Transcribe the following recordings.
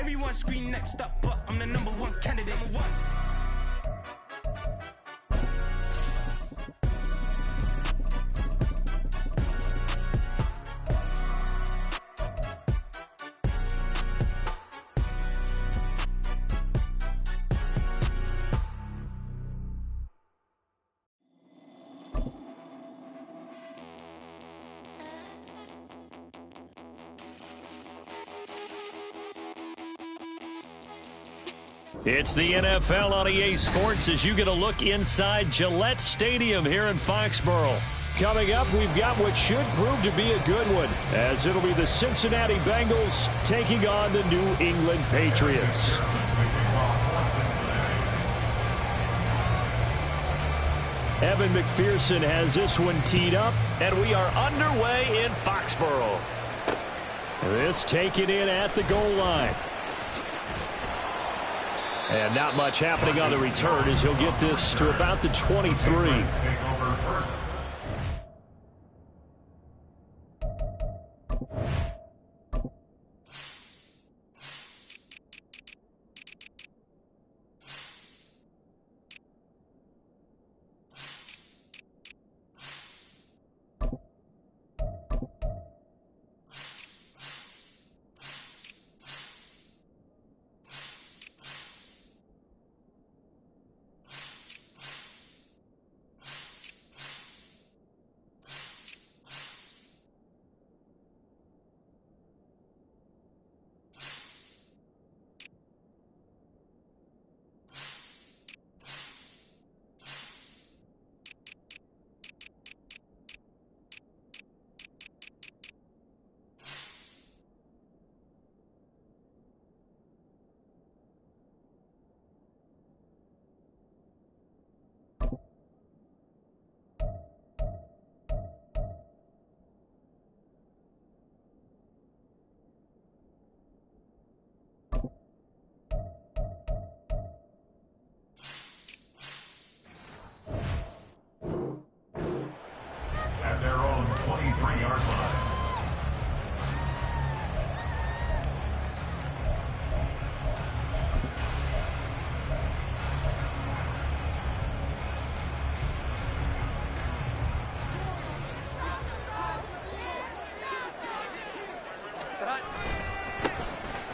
Everyone scream next up, but I'm the number one candidate. Number one. It's the NFL on EA Sports as you get a look inside Gillette Stadium here in Foxborough. Coming up, we've got what should prove to be a good one, as it'll be the Cincinnati Bengals taking on the New England Patriots. Evan McPherson has this one teed up, and we are underway in Foxborough. This taken in at the goal line. And not much happening on the return as he'll get this to about the 23.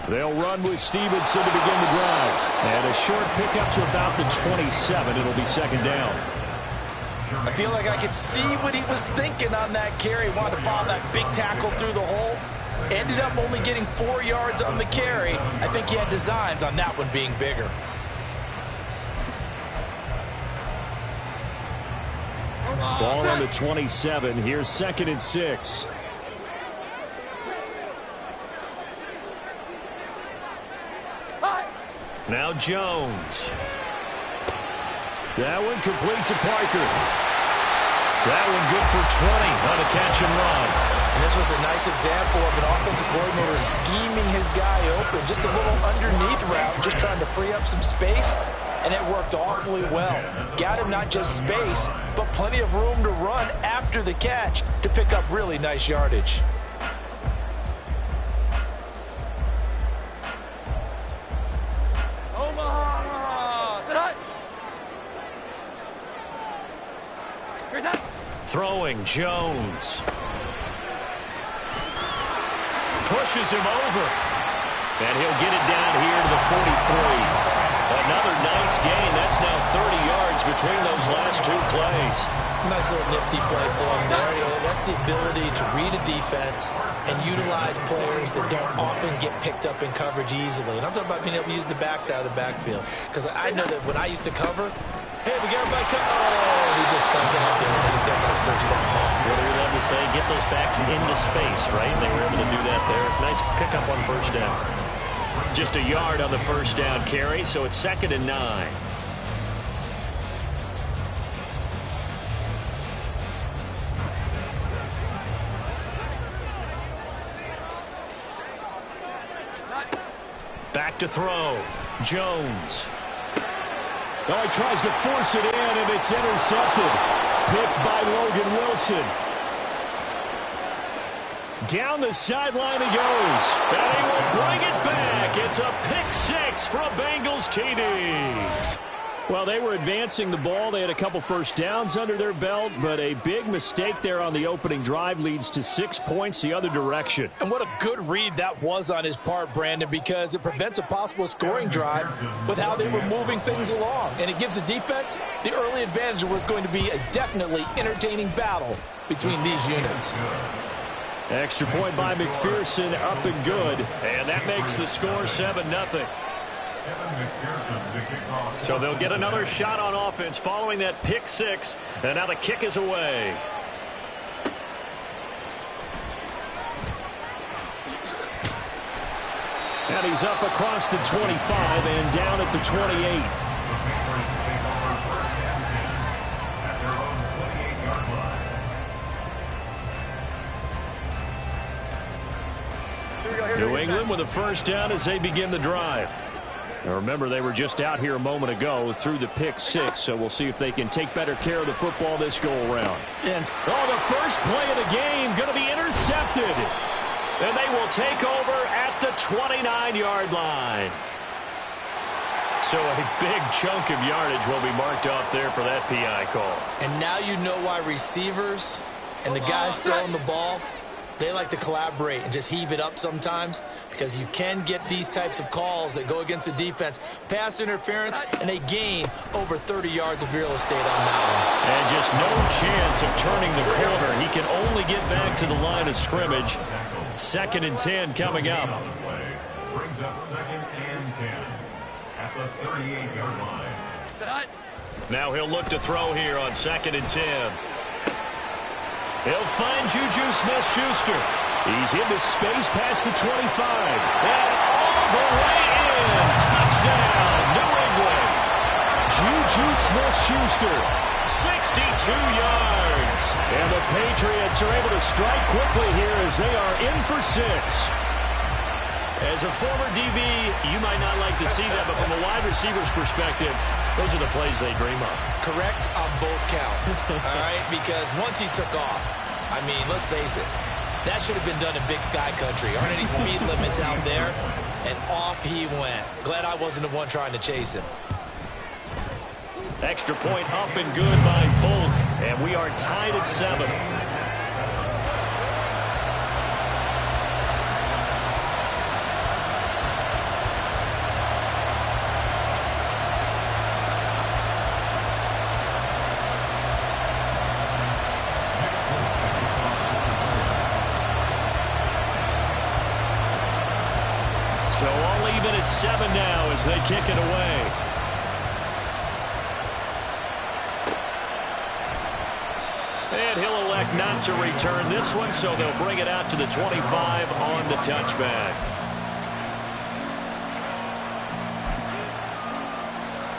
They'll run with Stevenson to begin the drive. And a short pickup to about the 27. It'll be second down. I feel like I could see what he was thinking on that carry. Wanted to follow that big tackle through the hole. Ended up only getting 4 yards on the carry. I think he had designs on that one being bigger. Ball on the 27. Here's 2nd and 6. Now Jones. That one complete to Parker. That one good for 20 on a catch and run. And this was a nice example of an offensive coordinator scheming his guy open. Just a little underneath route, just trying to free up some space. And it worked awfully well. Got him not just space, but plenty of room to run after the catch to pick up really nice yardage. Throwing Jones. Pushes him over. And he'll get it down here to the 43. Another nice gain. That's now 30 yards between those last two plays. Nice little nifty play for him there. You know, that's the ability to read a defense and utilize players that don't often get picked up in coverage easily. And I'm talking about being able to use the backs out of the backfield. Because I know that when I used to cover, hey, we got everybody cut. Oh, he just stuck it out there and they just got a nice first down. What do we love to say? Get those backs into space, right? They were able to do that there. Nice pickup on first down. Just a yard on the first down carry, so it's 2nd and 9. Back to throw. Jones. Oh, he tries to force it in, and it's intercepted. Picked by Logan Wilson. Down the sideline he goes. And he will bring it back. It's a pick six from Bengals TD. Well, they were advancing the ball. They had a couple first downs under their belt, but a big mistake there on the opening drive leads to 6 points the other direction. And what a good read that was on his part, Brandon, because it prevents a possible scoring drive with how they were moving things along. And it gives the defense the early advantage. Was going to be a definitely entertaining battle between these units. Extra point by McPherson, up and good. And that makes the score 7-0. So they'll get another shot on offense following that pick six. And now the kick is away. And he's up across the 25 and down at the 28. New England with a first down as they begin the drive. Now remember, they were just out here a moment ago through the pick six, so we'll see if they can take better care of the football this go-around. And the first play of the game going to be intercepted. And they will take over at the 29-yard line. So a big chunk of yardage will be marked off there for that PI call. And now you know why receivers and the guys throwing the ball, they like to collaborate and just heave it up sometimes, because you can get these types of calls that go against the defense. Pass interference, and they gain over 30 yards of real estate on that one. And just no chance of turning the corner. He can only get back to the line of scrimmage. 2nd and 10 coming up. Brings up 2nd and 10 at the 38-yard line. Now he'll look to throw here on 2nd and 10. He'll find Juju Smith-Schuster. He's into space past the 25. And all the way in. Touchdown, New England. Juju Smith-Schuster. 62 yards. And the Patriots are able to strike quickly here as they are in for 6. As a former DB, you might not like to see that, but from a wide receiver's perspective, those are the plays they dream of. Correct on both counts, all right? Because once he took off, I mean, let's face it, that should have been done in Big Sky Country. Aren't any speed limits out there? And off he went. Glad I wasn't the one trying to chase him. Extra point up and good by Folk, and we are tied at 7. So all even at 7 now as they kick it away. And he'll elect not to return this one, so they'll bring it out to the 25 on the touchback.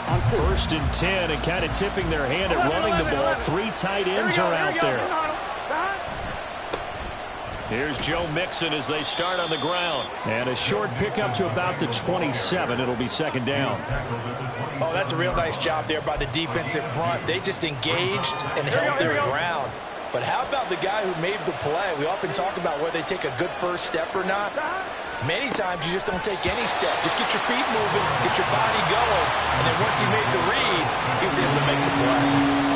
On 1st and 10, and kind of tipping their hand at running the ball. 3 tight ends are out there. Here's Joe Mixon as they start on the ground. And a short pickup to about the 27. It'll be 2nd down. Oh, that's a real nice job there by the defensive front. They just engaged and held their ground. But how about the guy who made the play? We often talk about whether they take a good first step or not. Many times you just don't take any step. Just get your feet moving, get your body going, and then once he made the read, he was able to make the play.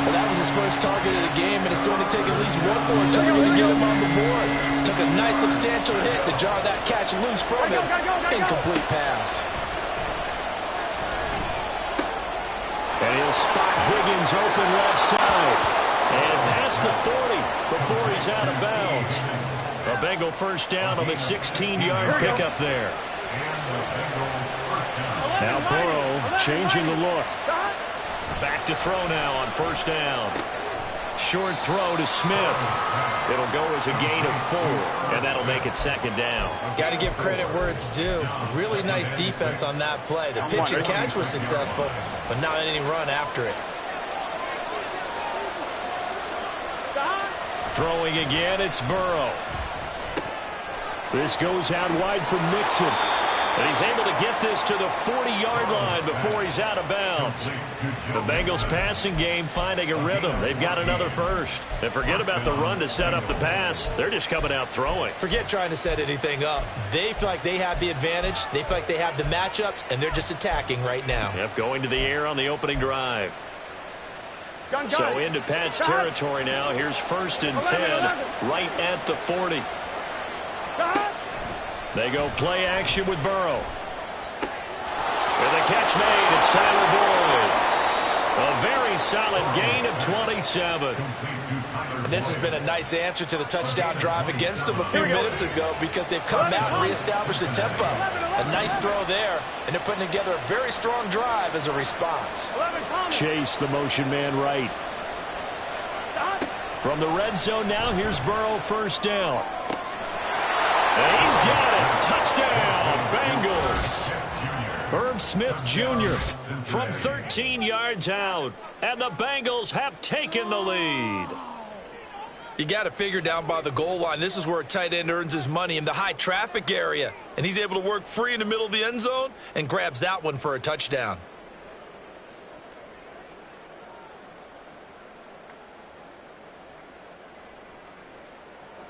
Well, that was his first target of the game, and it's going to take at least one more target to get him on the board. Took a nice substantial hit to jar that catch loose from him. Incomplete pass. And he'll spot Higgins open left side. And past the 40 before he's out of bounds. A Bengal first down on the 16-yard pickup there. Now Burrow changing the look. Back to throw now on 1st down. Short throw to Smith. It'll go as a gain of 4, and that'll make it 2nd down. Got to give credit where it's due. Really nice defense on that play. The pitch and catch was successful, but not any run after it. Throwing again, it's Burrow. This goes out wide for Mixon. And he's able to get this to the 40-yard line before he's out of bounds. The Bengals passing game finding a rhythm. They've got another first. And forget about the run to set up the pass. They're just coming out throwing. Forget trying to set anything up. They feel like they have the advantage. They feel like they have the matchups, and they're just attacking right now. Yep, going to the air on the opening drive. So into Pat's territory now. Here's 1st and 10 right at the 40. They go play action with Burrow. With a catch made, it's Tyler Boyd. A very solid gain of 27. And this has been a nice answer to the touchdown drive against them a few minutes ago because they've come out and reestablished the tempo. A nice throw there, and they're putting together a very strong drive as a response. Chase the motion man right. From the red zone now, here's Burrow, 1st down. And he's got it. Touchdown, Bengals. Irv Smith Jr. from 13 yards out. And the Bengals have taken the lead. You got to figure down by the goal line. This is where a tight end earns his money, in the high traffic area. And he's able to work free in the middle of the end zone and grabs that one for a touchdown.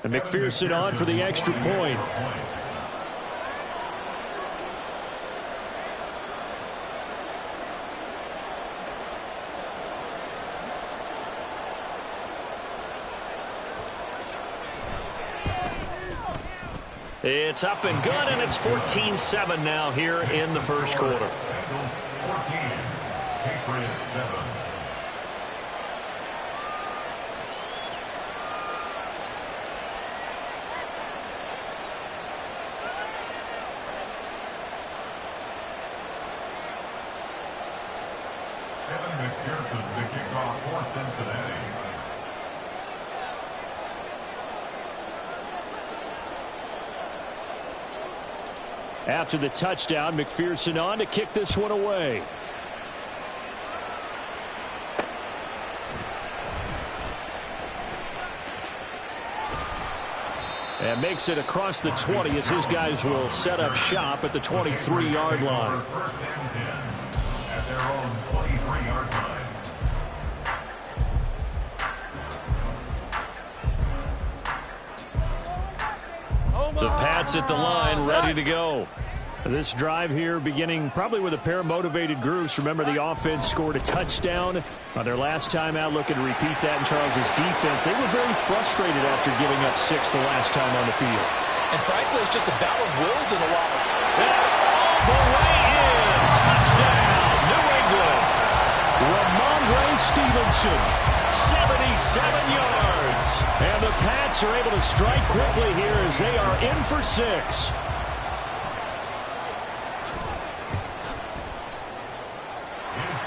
And McPherson on for the extra point. It's up and good, and it's 14-7 now here in the first quarter. Bengals 14, Patriots 7. Evan McPherson, the kickoff for Cincinnati. After the touchdown, McPherson on to kick this one away. And makes it across the 20 as his guys will set up shop at the 23-yard line. 1st and 10 at their own 23-yard line. The Pats at the line, ready to go. This drive here beginning probably with a pair of motivated groups. Remember, the offense scored a touchdown on their last time out, looking to repeat that in Charles's defense. They were very frustrated after giving up 6 the last time on the field. And frankly, it's just a battle of wills in a lot. All the way in. Touchdown, New England. Ramondre Stevenson. 77 yards. And the Pats are able to strike quickly here as they are in for 6.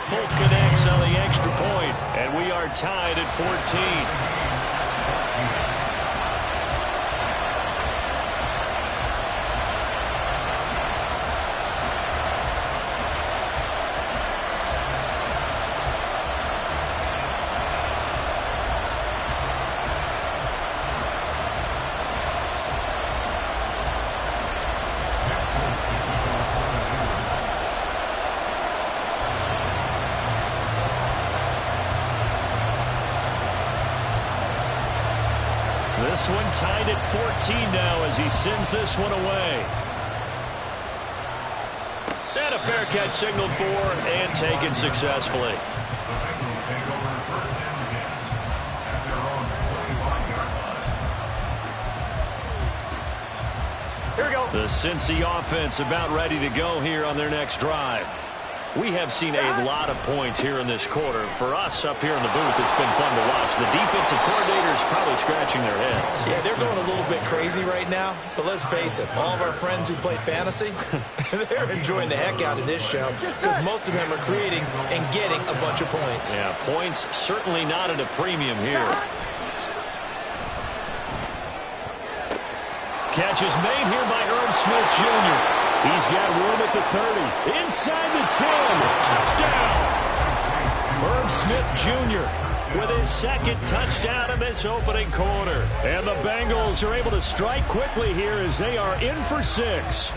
Folk connects on the extra point, and we are tied at 14. This one tied at 14 now as he sends this one away. And a fair catch signaled for and taken successfully. The Bengals take over 1st and 10 at their own 45-yard line. Here we go. The Cincy offense about ready to go here on their next drive. We have seen a lot of points here in this quarter. For us up here in the booth, it's been fun to watch. The defensive coordinators probably scratching their heads. Yeah, they're going a little bit crazy right now. But let's face it, all of our friends who play fantasy, they're enjoying the heck out of this show because most of them are creating and getting a bunch of points. Yeah, points certainly not at a premium here. Catch is made here by Irv Smith Jr. He's got room at the 30. Inside the 10. Touchdown. Irv Smith Jr. with his 2nd touchdown in this opening quarter. And the Bengals are able to strike quickly here as they are in for 6.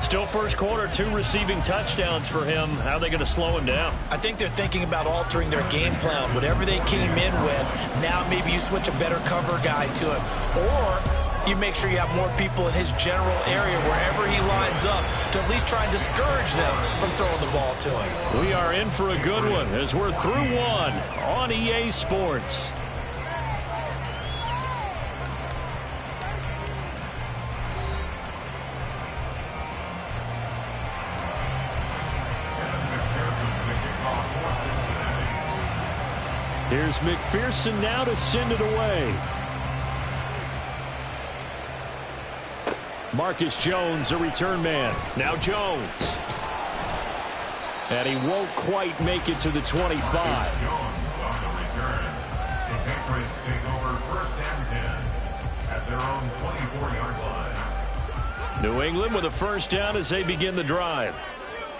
Still first quarter, 2 receiving touchdowns for him. How are they going to slow him down? I think they're thinking about altering their game plan. Whatever they came in with, now maybe you switch a better cover guy to him. Or you make sure you have more people in his general area wherever he lines up to at least try and discourage them from throwing the ball to him. We are in for a good one as we're through one on EA Sports. Here's McPherson now to send it away. Marcus Jones, a return man. Now Jones. And he won't quite make it to the 25. Jones on the return. The Patriots take over first and 10 at their own 24-yard line. New England with a first down as they begin the drive.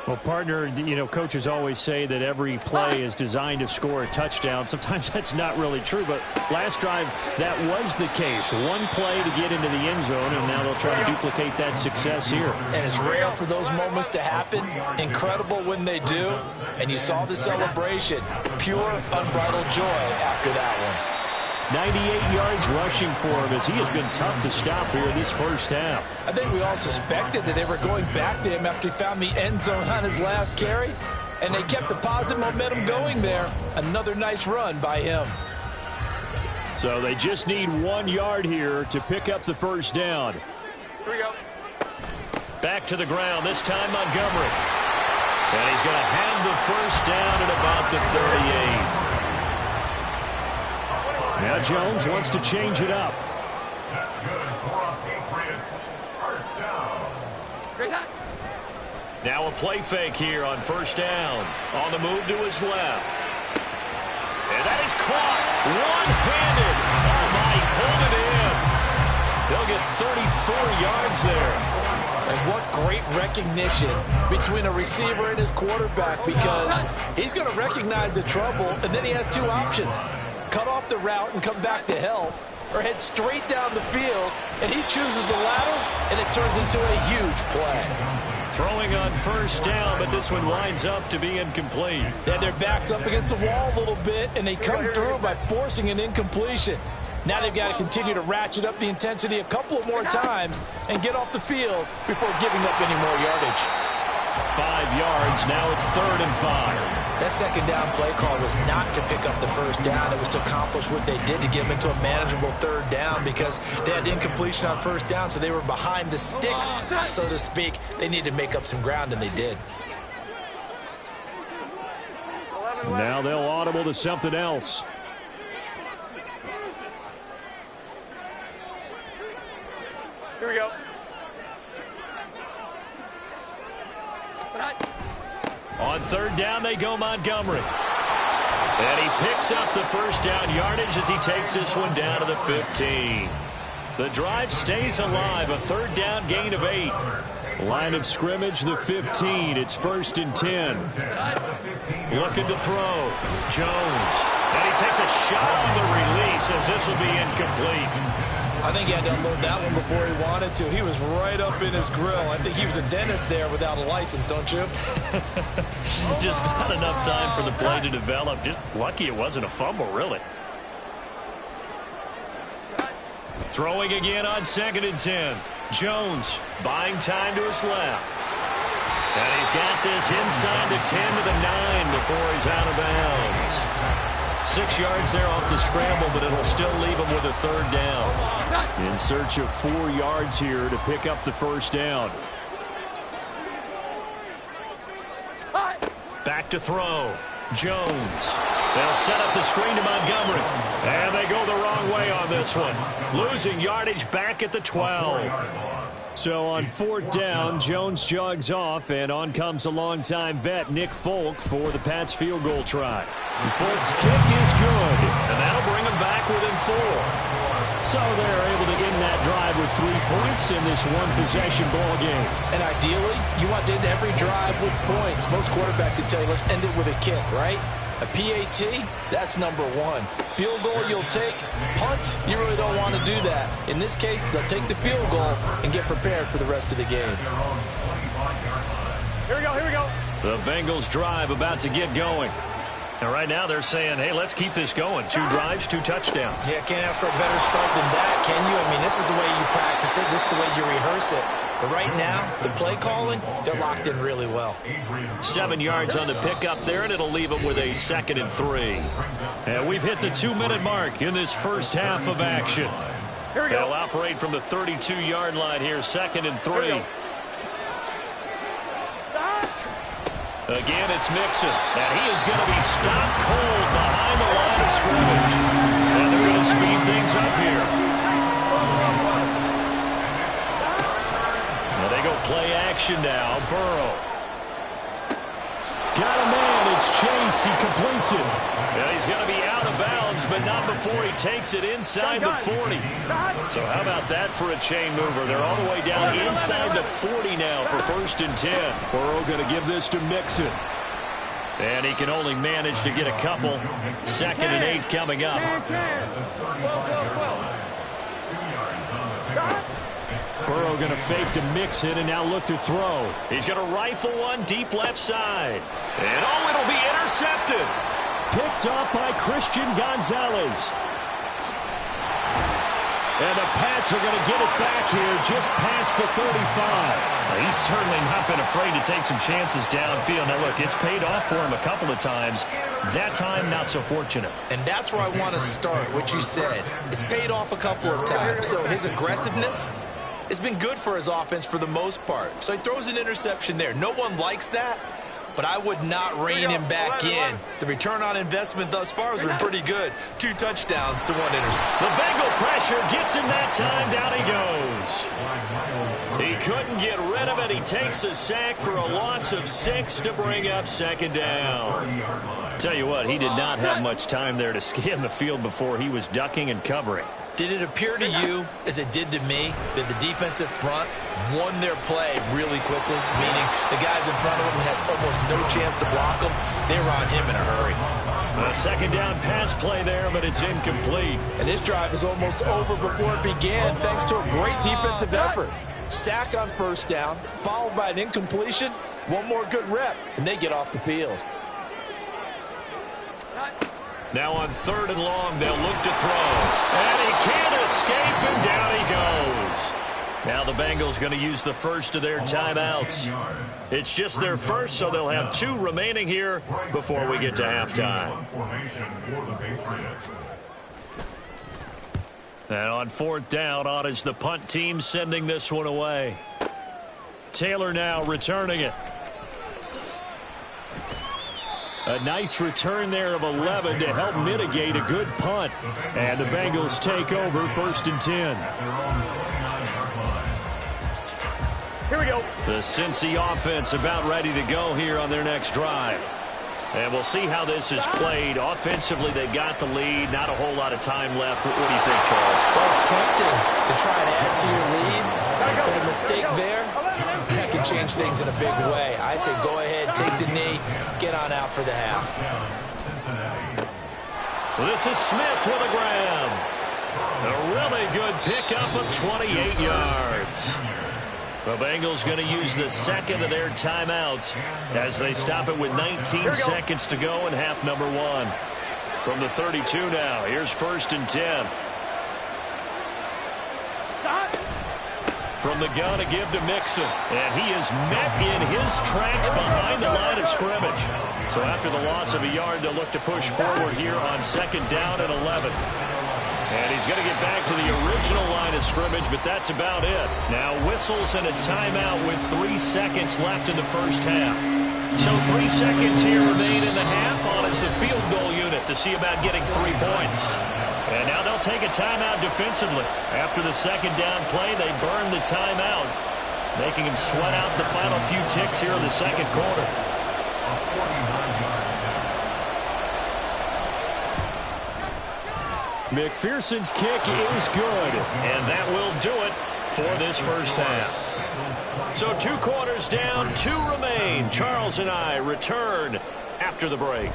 Well, partner, you know, coaches always say that every play is designed to score a touchdown. Sometimes that's not really true, but last drive, that was the case. One play to get into the end zone, and now they'll try to duplicate that success here. And it's rare for those moments to happen. Incredible when they do. And you saw the celebration. Pure, unbridled joy after that one. 98 yards rushing for him as he has been tough to stop here this first half. I think we all suspected that they were going back to him after he found the end zone on his last carry, and they kept the positive momentum going there. Another nice run by him. So they just need 1 yard here to pick up the first down. Here we go. Back to the ground, this time Montgomery. And he's going to have the first down at about the 38. Now Jones wants to change it up. That's good for a Patriots first down. Now a play fake here on first down. On the move to his left. And that is caught one-handed. Oh, my, he pulled it in. They'll get 34 yards there. And what great recognition between a receiver and his quarterback, because he's going to recognize the trouble, and then he has 2 options. Cut off the route and come back to help, or head straight down the field, and he chooses the latter, and it turns into a huge play. Throwing on first down, but this one winds up to be incomplete. They had their backs up against the wall a little bit, and they come through by forcing an incompletion. Now they've got to continue to ratchet up the intensity a couple of more times and get off the field before giving up any more yardage. 5 yards, now it's 3rd and 5. That second down play call was not to pick up the first down. It was to accomplish what they did to get them into a manageable 3rd down, because they had incompletion on first down, so they were behind the sticks, so to speak. They needed to make up some ground, and they did. Now they'll audible to something else. Here we go. On 3rd down, they go Montgomery. And he picks up the first down yardage as he takes this one down to the 15. The drive stays alive, a 3rd down gain of 8. Line of scrimmage, the 15. It's 1st and 10. Looking to throw. Jones. And he takes a shot on the release as this will be incomplete. I think he had to unload that one before he wanted to. He was right up in his grill. I think he was a dentist there without a license, don't you? Just not enough time for the play to develop. Just lucky it wasn't a fumble, really. Throwing again on 2nd and 10. Jones buying time to his left. And he's got this inside the 10 to the 9 before he's out of bounds. 6 yards there off the scramble, but it'll still leave him with a 3rd down. In search of 4 yards here to pick up the first down. Back to throw. Jones. They'll set up the screen to Montgomery. And they go the wrong way on this one. Losing yardage back at the 12. So on 4th down, Jones jogs off, and on comes a longtime vet, Nick Folk, for the Pats field goal try. And Folk's kick is good. And that'll bring them back within 4. So they're able to end that drive with 3 points in this one-possession ball game. And ideally, you want to end every drive with points. Most quarterbacks would tell you, let's end it with a kick, right? A PAT, that's number 1. Field goal you'll take. Punts, you really don't want to do that. In this case, they'll take the field goal and get prepared for the rest of the game. Here we go. The Bengals drive about to get going. And right now they're saying, hey, let's keep this going. 2 drives, 2 touchdowns. Yeah, can't ask for a better start than that, can you? I mean, this is the way you practice it. This is the way you rehearse it. But right now, the play calling, they're locked in really well. 7 yards on the pickup there, and it'll leave them with a 2nd and 3. And we've hit the 2-minute mark in this first half of action. Here we go. They'll operate from the 32-yard line here, 2nd and 3. Again, it's Mixon, and he is going to be stopped cold behind the line of scrimmage. And they're going to speed things up here. And they go play action now. Burrow. Got a man. It's Chase. He completes it. Yeah, he's going to be out of bounds, but not before he takes it inside the 40. So how about that for a chain mover? They're all the way down inside the 40 now for 1st and 10. Burrow going to give this to Mixon. And he can only manage to get a couple. 2nd and 8 coming up. Burrow going to fake to Mixon and now look to throw. He's going to rifle one deep left side. And oh, it'll be intercepted. Picked up by Christian Gonzalez. And the Pats are going to get it back here just past the 35. He's certainly not been afraid to take some chances downfield. Now, look, it's paid off for him a couple of times. That time, not so fortunate. And that's where I want to start, what you said. It's paid off a couple of times. So his aggressiveness has been good for his offense for the most part. So he throws an interception there. No one likes that, but I would not rein him back in. The return on investment thus far has been pretty good. 2 touchdowns to 1 interception. The Bengal pressure gets him that time. Down he goes. He couldn't get rid of it. He takes a sack for a loss of 6 to bring up 2nd down. Tell you what, he did not have much time there to scan the field before he was ducking and covering. Did it appear to you, as it did to me, that the defensive front won their play really quickly? Meaning the guys in front of them had almost no chance to block them. They were on him in a hurry. A 2nd down pass play there, but it's incomplete. And this drive is almost over before it began, thanks to a great defensive effort. Sack on 1st down, followed by an incompletion. One more good rep, and they get off the field. Now on 3rd and long, they'll look to throw. And he can't escape, and down he goes. Now the Bengals going to use the first of their timeouts. It's just their first, so they'll have 2 remaining here before we get to halftime. And on 4th down, on is the punt team sending this one away. Taylor now returning it. A nice return there of 11 to help mitigate a good punt. And the Bengals take over 1st and 10. Here we go. The Cincy offense about ready to go here on their next drive. And we'll see how this is played. Offensively, they got the lead. Not a whole lot of time left. What do you think, Charles? Well, it's tempting to try and add to your lead. But a mistake there, that can change things in a big way. I say go ahead, take the knee, get on out for the half. Well, this is Smith with a grab. A really good pickup of 28 yards. The Bengals going to use the 2nd of their timeouts as they stop it with 19 seconds to go in half number 1. From the 32 now, here's 1st and 10. From the gun to give to Mixon. And he is met in his tracks behind the line of scrimmage. So after the loss of a yard, they'll look to push forward here on 2nd down and 11. And he's going to get back to the original line of scrimmage, but that's about it. Now whistles and a timeout with 3 seconds left in the first half. So 3 seconds here remain in the half. On is the field goal unit to see about getting 3 points. And now they'll take a timeout defensively. After the 2nd down play, they burn the timeout, making him sweat out the final few ticks here in the 2nd quarter. McPherson's kick is good. And that will do it for this first half. So 2 quarters down, 2 remain. Charles and I return after the break.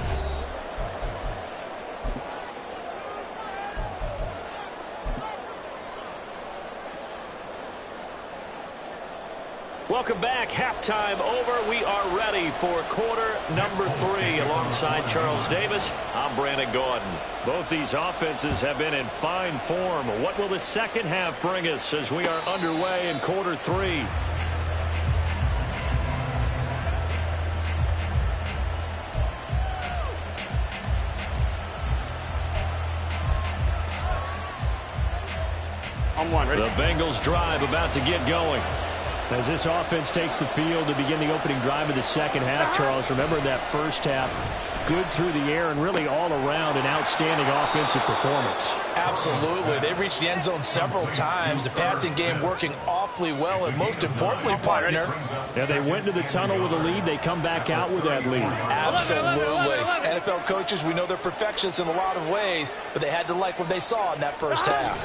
Welcome back. Halftime over. We are ready for quarter number 3. Alongside Charles Davis, I'm Brandon Gaudin. Both these offenses have been in fine form. What will the second half bring us as we are underway in quarter 3? On one, ready? The Bengals drive about to get going. As this offense takes the field to begin the opening drive of the second half, Charles, remember that first half, good through the air and really all around an outstanding offensive performance. Absolutely. They reached the end zone several times. The passing game working awfully well, and most importantly, partner. Yeah, they went to the tunnel with a lead. They come back out with that lead. Absolutely. NFL coaches, we know they're perfectionists in a lot of ways, but they had to like what they saw in that first half.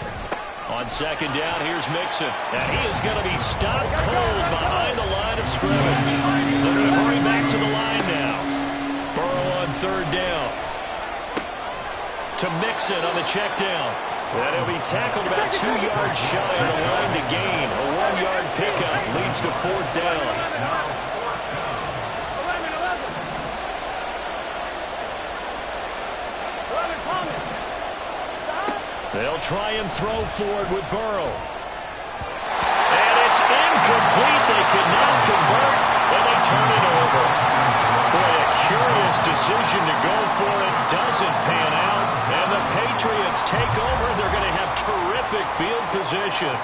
On second down, here's Mixon. And he is going to be stopped cold behind the line of scrimmage. They're going to hurry back to the line now. Burrow on third down. To Mixon on the check down. And he'll be tackled about 2 yards shy of the line to gain. A 1-yard pickup leads to fourth down. They'll try and throw forward with Burrow. And it's incomplete. They could not convert, and they turn it over. Boy, a curious decision to go for it. Doesn't pan out. And the Patriots take over. They're going to have terrific field position.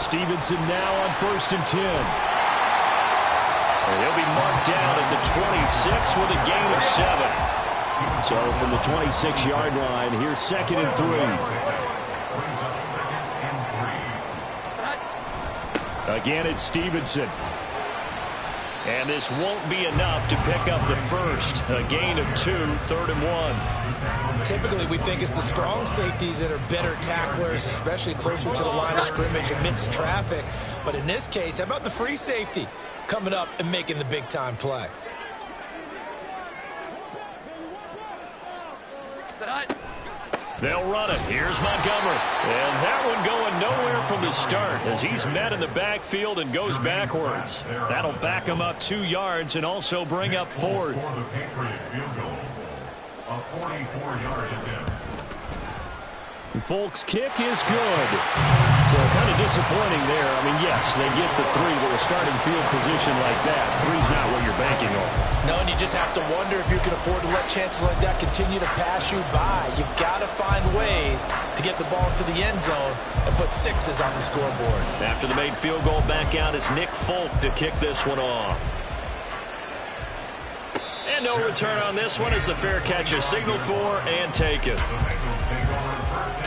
Stevenson now on 1st and 10. And he'll be marked down at the 26 with a gain of 7. So from the 26-yard line, here's 2nd and 3. Again, it's Stevenson. And this won't be enough to pick up the first. A gain of 2, 3rd and 1. Typically, we think it's the strong safeties that are better tacklers, especially closer to the line of scrimmage amidst traffic. But in this case, how about the free safety coming up and making the big-time play? They'll run it. Here's Montgomery. And that one going nowhere from the start as he's met in the backfield and goes backwards. That'll back him up 2 yards and also bring up 4th. For the Patriot field goal, a 44-yard attempt. Folks' kick is good. So kind of disappointing there. I mean, yes, they get the 3, but a starting field position like that, 3's not what you're banking on. No, and you just have to wonder if you can afford to let chances like that continue to pass you by. You've got to find ways to get the ball into the end zone and put 6s on the scoreboard. After the made field goal, back out is Nick Folk to kick this one off. And no return on this one as the fair catch is signaled for and taken. The Bengals take over 1st and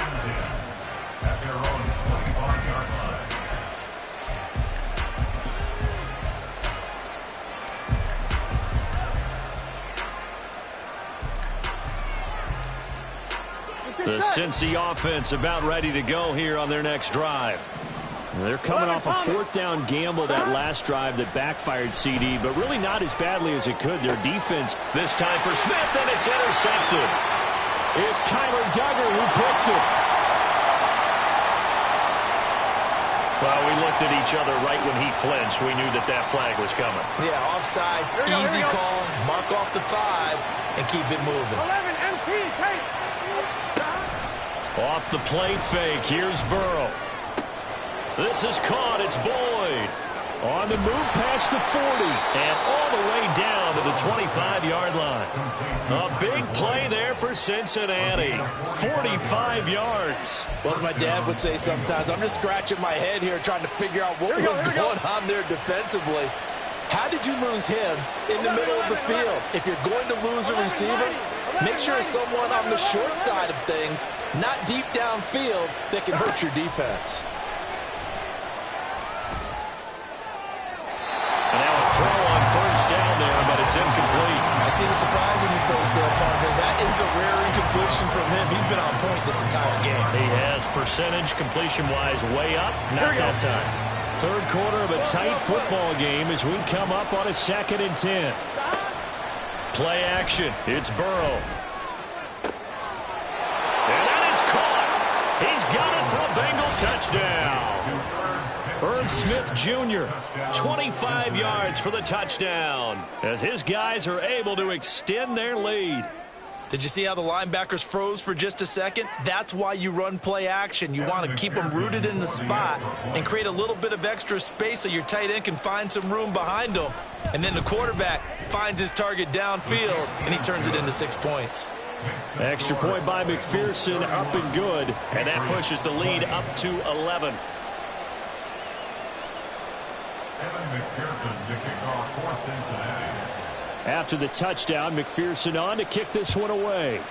10 at their own 25-yard line. The Cincy offense about ready to go here on their next drive. They're coming off a 4th down gamble that last drive that backfired CD, but really not as badly as it could. Their defense. This time for Smith, and it's intercepted. It's Kyler Duggar who picks it. Well, we looked at each other right when he flinched. We knew that that flag was coming. Yeah, offsides, easy call, mark off the 5, and keep it moving. 11 MP, take. Off the play fake, here's Burrow. This is caught, it's Boyd. On the move past the 40. And all the way down to the 25-yard line. A big play there for Cincinnati. 45 yards. Well, as my dad would say sometimes, I'm just scratching my head here trying to figure out what was going on there defensively. How did you lose him in the middle of the field? If you're going to lose a receiver, make sure it's someone on the short side of things, not deep downfield, that can hurt your defense. And now a throw on 1st down there, but it's incomplete. I see the surprise in your face there, partner. That is a rare incompletion from him. He's been on point this entire game. He has percentage completion-wise way up, not that time. 3rd quarter of a tight football game as we come up on a 2nd and 10. Play action. It's Burrow. And that is caught. He's got it for a Bengal touchdown. Irv Smith Jr., 25 yards for the touchdown, as his guys are able to extend their lead. Did you see how the linebackers froze for just a second? That's why you run play action. You want to keep them rooted in the spot and create a little bit of extra space so your tight end can find some room behind them. And then the quarterback finds his target downfield, and he turns it into 6 points. Extra point by McPherson, up and good. And that pushes the lead up to 11. Evan McPherson to kick off for Cincinnati. After the touchdown, McPherson on to kick this one away.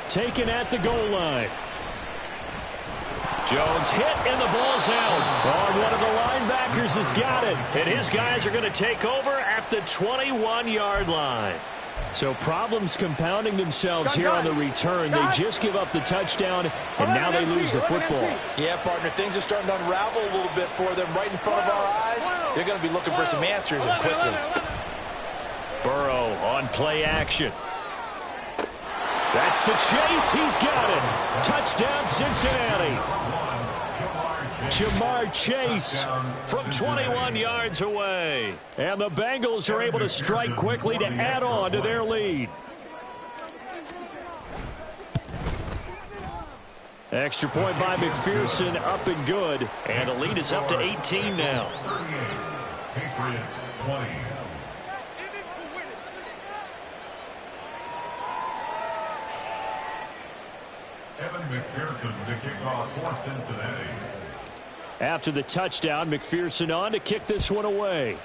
Taken at the goal line. Jones hit and the ball's out. Oh, one of the linebackers has got it. And his guys are going to take over at the 21-yard line. So problems compounding themselves here on the return. They just give up the touchdown, and now they lose the football. Yeah, partner, things are starting to unravel a little bit for them right in front of our eyes. They're going to be looking for some answers, and quickly. Burrow on play action. That's to Chase. He's got it. Touchdown, Cincinnati. Jamar Chase from 21 yards away. And the Bengals are able to strike quickly to add on to their lead. Extra point by McPherson, up and good. And the lead is up to 18 now. Patriots 20. Evan McPherson to kick off for Cincinnati. After the touchdown, McPherson on to kick this one away.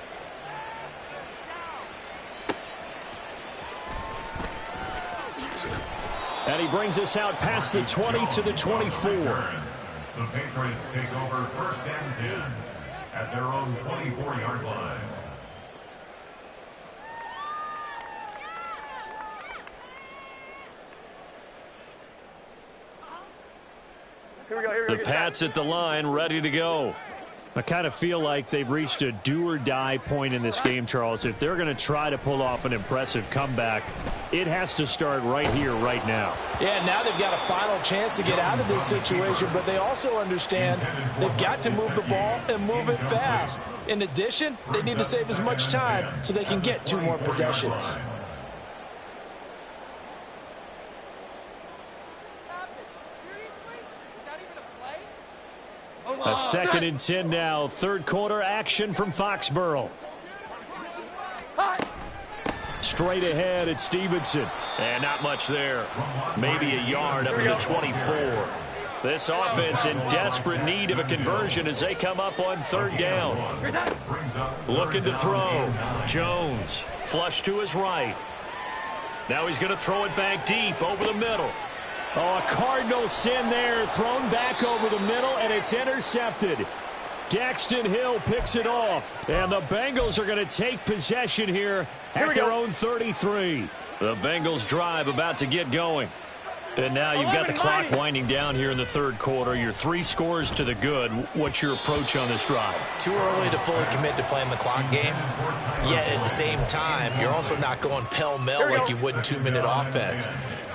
And he brings us out past the 20 to the 24. The Patriots take over 1st and 10 at their own 24-yard line. The Pats at the line, ready to go. I kind of feel like they've reached a do-or-die point in this game, Charles. If they're going to try to pull off an impressive comeback, it has to start right here, right now. Yeah, now they've got a final chance to get out of this situation, but they also understand they've got to move the ball and move it fast. In addition, they need to save as much time so they can get 2 more possessions. A 2nd and 10 now. 3rd quarter action from Foxborough. Straight ahead at Stevenson. And not much there. Maybe a yard up to the 24. This offense in desperate need of a conversion as they come up on 3rd down. Looking to throw. Jones. Flush to his right. Now he's going to throw it back deep over the middle. Oh, a cardinal sin there, thrown back over the middle, and it's intercepted. Daxton Hill picks it off, and the Bengals are going to take possession here at their own 33. The Bengals drive about to get going. And now you've got the clock winding down here in the 3rd quarter. You're 3 scores to the good. What's your approach on this drive? Too early to fully commit to playing the clock game. Yet at the same time, you're also not going pell-mell like you would in 2-minute offense.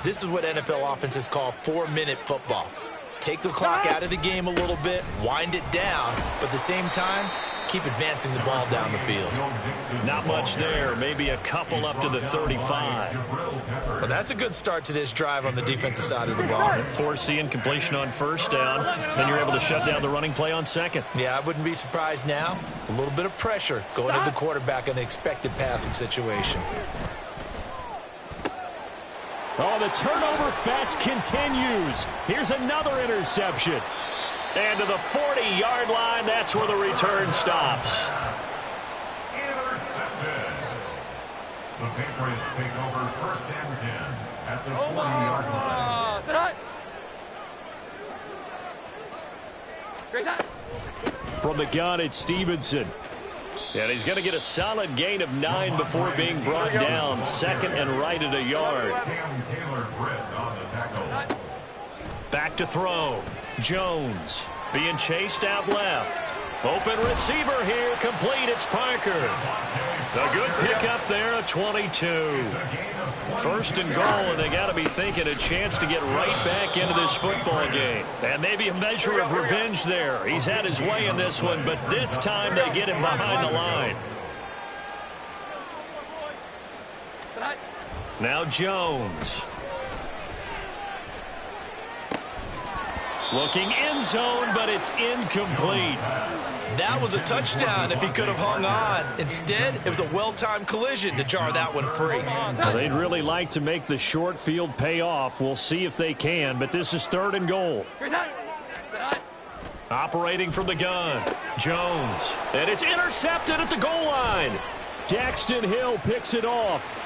This is what NFL offenses call 4-minute football. Take the clock out of the game a little bit, wind it down, but at the same time, keep advancing the ball down the field. Not much there. Maybe a couple up to the 35. Well, that's a good start to this drive on the defensive side of the ball. Forcing completion on 1st down. Then you're able to shut down the running play on 2nd. Yeah, I wouldn't be surprised now. A little bit of pressure going to the quarterback in the expected passing situation. Oh, the turnover fest continues. Here's another interception. And to the 40-yard line, that's where the return stops. Intercepted. The Patriots take over 1st and 10 at the 40-yard line. From the gun, it's Stevenson. And he's going to get a solid gain of 9 before being brought down. 2nd and right at a yard. Back to throw. Jones being chased out left. Open receiver here, complete. It's Parker. A good pickup there, a 22. First and goal, and they got to be thinking a chance to get right back into this football game. And maybe a measure of revenge there. He's had his way in this one, but this time they get him behind the line. Now Jones. Looking end zone, but it's incomplete. That was a touchdown if he could have hung on. Instead, it was a well-timed collision to jar that one free. Well, they'd really like to make the short field pay off. We'll see if they can, but this is 3rd and goal. Operating from the gun, Jones. And it's intercepted at the goal line. Daxton Hill picks it off.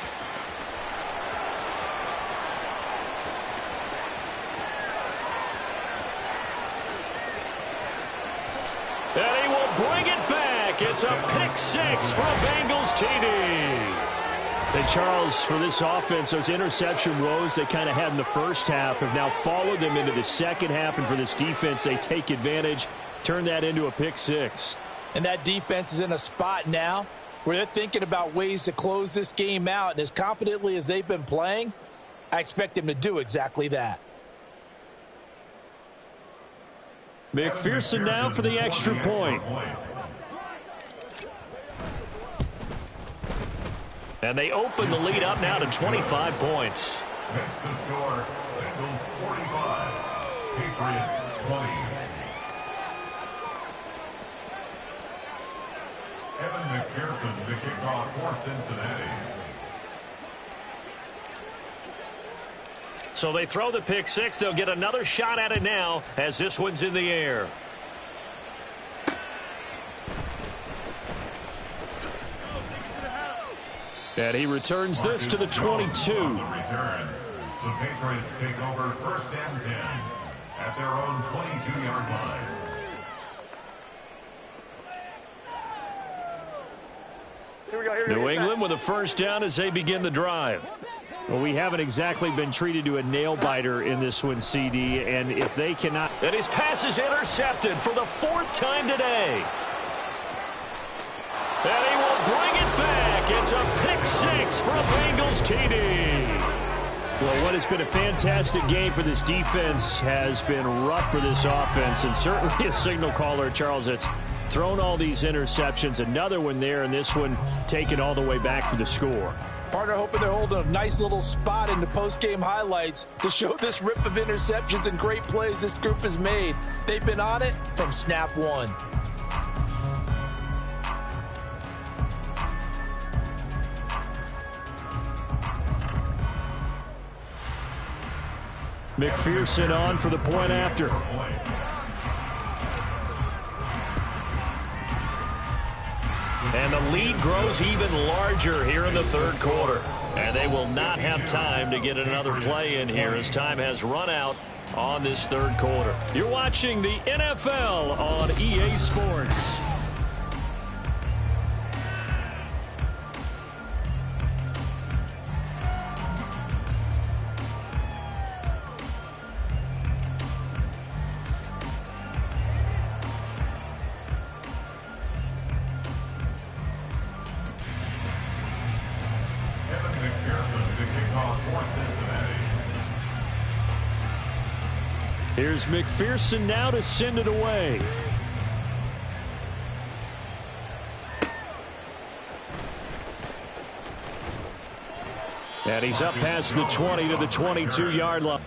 And he will bring it back. It's a pick 6 from Bengals TD. And Charles, for this offense, those interception woes they kind of had in the first half have now followed them into the second half. And for this defense, they take advantage, turn that into a pick 6. And that defense is in a spot now where they're thinking about ways to close this game out. And as confidently as they've been playing, I expect them to do exactly that. McPherson now for the extra point. And they open the lead up now to 25 points. Next to score, Bengals 45, Patriots 20. Evan McPherson to kick off for Cincinnati. So they throw the pick 6. They'll get another shot at it now as this one's in the air. And he returns this to the 22. Return. The Patriots take over 1st and 10 at their own 22-yard line. New England with a first down as they begin the drive. Well, we haven't exactly been treated to a nail-biter in this one, CD, and if they cannot... And his pass is intercepted for the 4th time today. And he will bring it back. It's a pick 6 from Bengals TD. Well, what has been a fantastic game for this defense has been rough for this offense, and certainly a signal caller, Charles, that's thrown all these interceptions. Another one there, and this one taken all the way back for the score. Partner hoping they're holding a nice little spot in the post-game highlights to show this rip of interceptions and great plays this group has made. They've been on it from snap one. McPherson on for the point after. And the lead grows even larger here in the 3rd quarter. And they will not have time to get another play in here as time has run out on this 3rd quarter. You're watching the NFL on EA Sports. Here's McPherson now to send it away. And he's up past the 20 to the 22-yard line.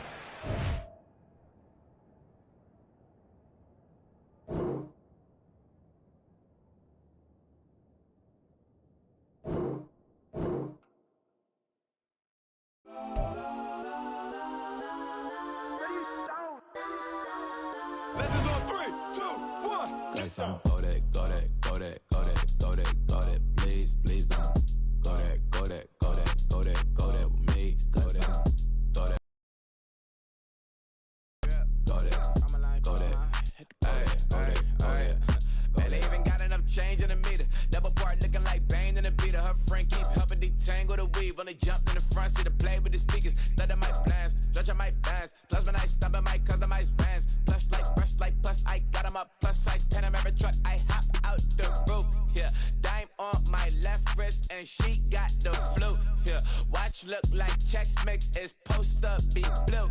stretching my bands. Plus when I stumble, my customized vans. Plush like brush like plus, I got 'em up plus size. Panamera truck, I hop out the roof. Yeah, dime on my left wrist and she got the flu. Yeah, watch look like Chex Mix is supposed to be blue.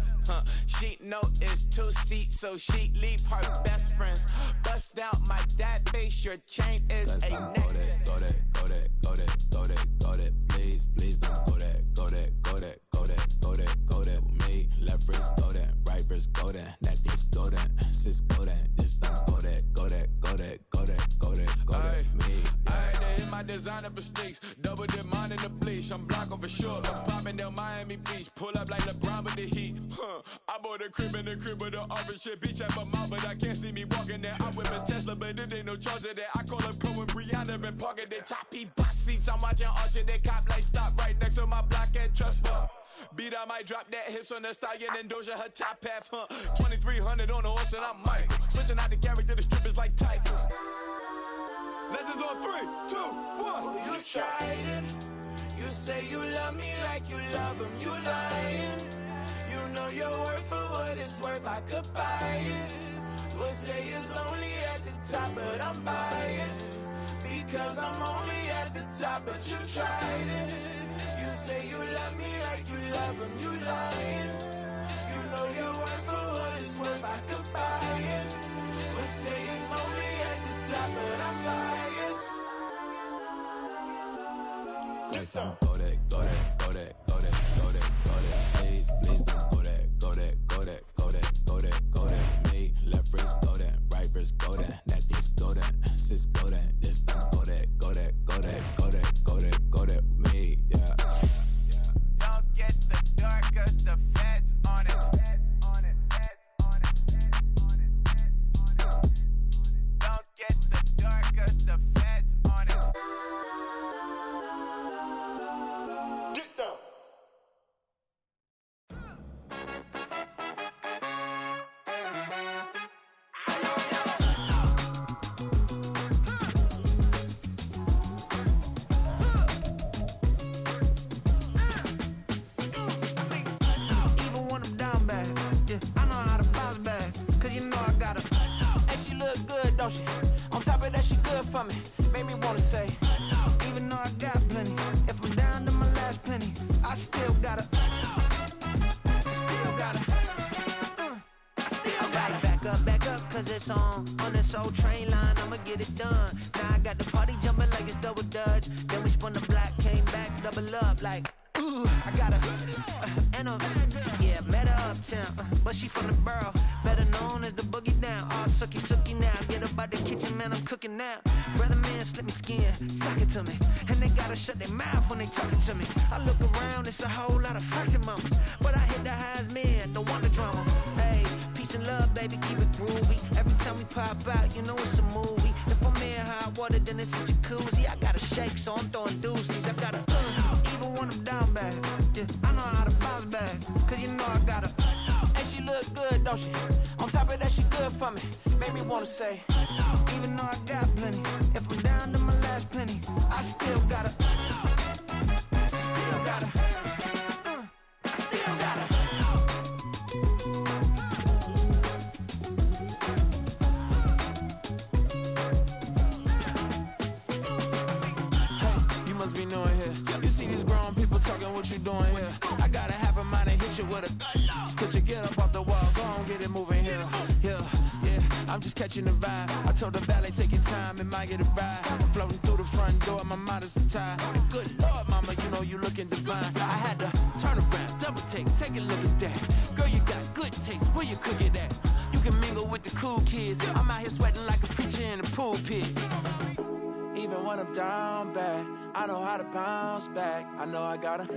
She know it's 2 seats, so she leave her best friends. Bust down my dad face, your chain is a necklace. Go that, go that, go that, go that, go that. Please, please don't go that, go that, go that, go that, go that, go that with me. Left wrist go that, right wrist go that, necklace go that, sis go that, this don't go that, go that, go that, go that, go that, go that, me. I had to hit my designer for sneaks, double dip mine in the bleach. I'm blocking for sure, I'm popping down Miami Beach, pull up like LeBron with the heat. I bought a crib in the crib with the orange shit, beach at my mouth, but I can't see me walking there. I whip a Tesla, but it ain't no charge of that. I call up Cohen, Brianna, been parking the top P box seats. I'm watching Archer, they cop like stop right next to my block and trust bar. Beat, I might drop that hips on the stallion and Doja her top half, 2300 on the horse and I'm Mike. Switching out the character, the strippers like tigers. Legends on 3, 2, 1. You tried it. You say you love me like you love him. You lying. You know your worth for what it's worth. I could buy it. We'll say it's only at the top, but I'm biased because I'm only at the top. But you tried it. You say you love me like you love him. You lying. You know your worth for what it's worth. I could buy it. We'll say it's only at the top, but I'm biased. That's how go that, go that, go that, go that, go that, go that. Please, please don't go that, go that, go that, go that, go that, go that. Me, left wrist go that, right wrist go that, necklace go that, sis go that, this don't go that, go that, go that, go that, go that, go that. Me, yeah. Don't get the dark, cause the feds on it. Don't get the dark, cause the feds on it. Get down. Even when I'm down bad, yeah, I know how to bounce back. Cause you know I got her. And she look good, don't she? On top of that, she good for me. Made me wanna say, even though I got plenty, if I'm down to my last penny, I still got her. Still got her. I still got her. Back up, cause it's on this old train line, I'ma get it done. Now I got the party jumping like it's double dutch. Then we spun the block, came back, double up like, ooh, I got her. Yeah, met her uptown, but she from the borough, better known as the boogie down. All sucky now, get up out the kitchen, man, I'm cooking now. Brother man, slip me skin, suck it to me. And they gotta shut their mouth when they talking to me. I look around, it's a whole lot of fraction mamas, but I hit the highs, man, don't want the drama. Hey, peace and love, baby, keep it groovy. Every time we pop out, you know it's a movie. If I'm in hot water, then it's a jacuzzi. I gotta shake, so I'm throwing deuces. I gotta, even when I'm down bad, yeah, I know how to bounce back. Cause you know I got her. And she look good, don't she? On top of that, she good for me. Made me wanna say, even though I got plenty, if I'm down to my last penny, I still got her. Still got her. Still got her. Hey, you must be knowing here. You see these grown people talking, what you doing here? I gotta have a mind and hit you with a put your get up off the wall, go on, get it moving here. Yeah, I'm just catching the vibe. I told the valet, take your time, it might get a ride. Floating through the front door, my mind is a tie. And good Lord, mama, you know you looking divine. I had to turn around, double take a look at that. Girl, you got good taste, where you cook it at? You can mingle with the cool kids. I'm out here sweating like a preacher in a pulpit. Even when I'm down bad, I know how to bounce back. I know I got her,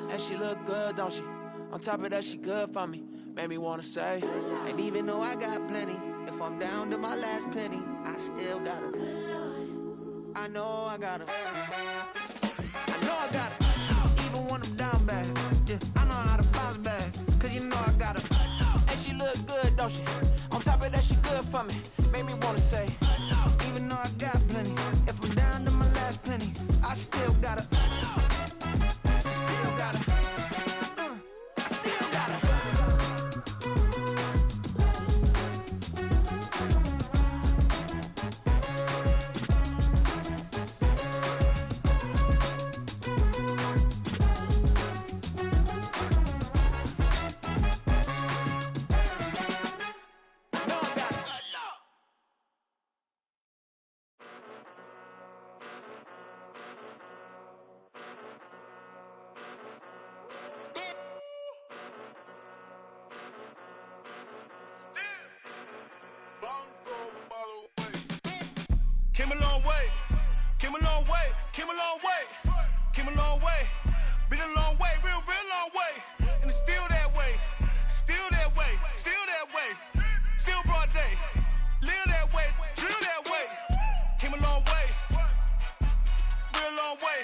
and she look good, don't she? On top of that, she good for me. Made me wanna say, and even though I got plenty, if I'm down to my last penny, I still got her. I know I got her. I know I got her. Even when I'm down bad, yeah, I know how to bounce back. Cause you know I got her. And she look good, don't she? On top of that, she good for me. Made me wanna say, even though I got plenty, if I'm down to my last penny, I still got her. Still got her. I still got her. Came a long way, came a long way, came a long way. Been a long way, real long way. And it's still that way, still that way, still that way. Still broad day, live that way, drill that way. Came a long way, real long way.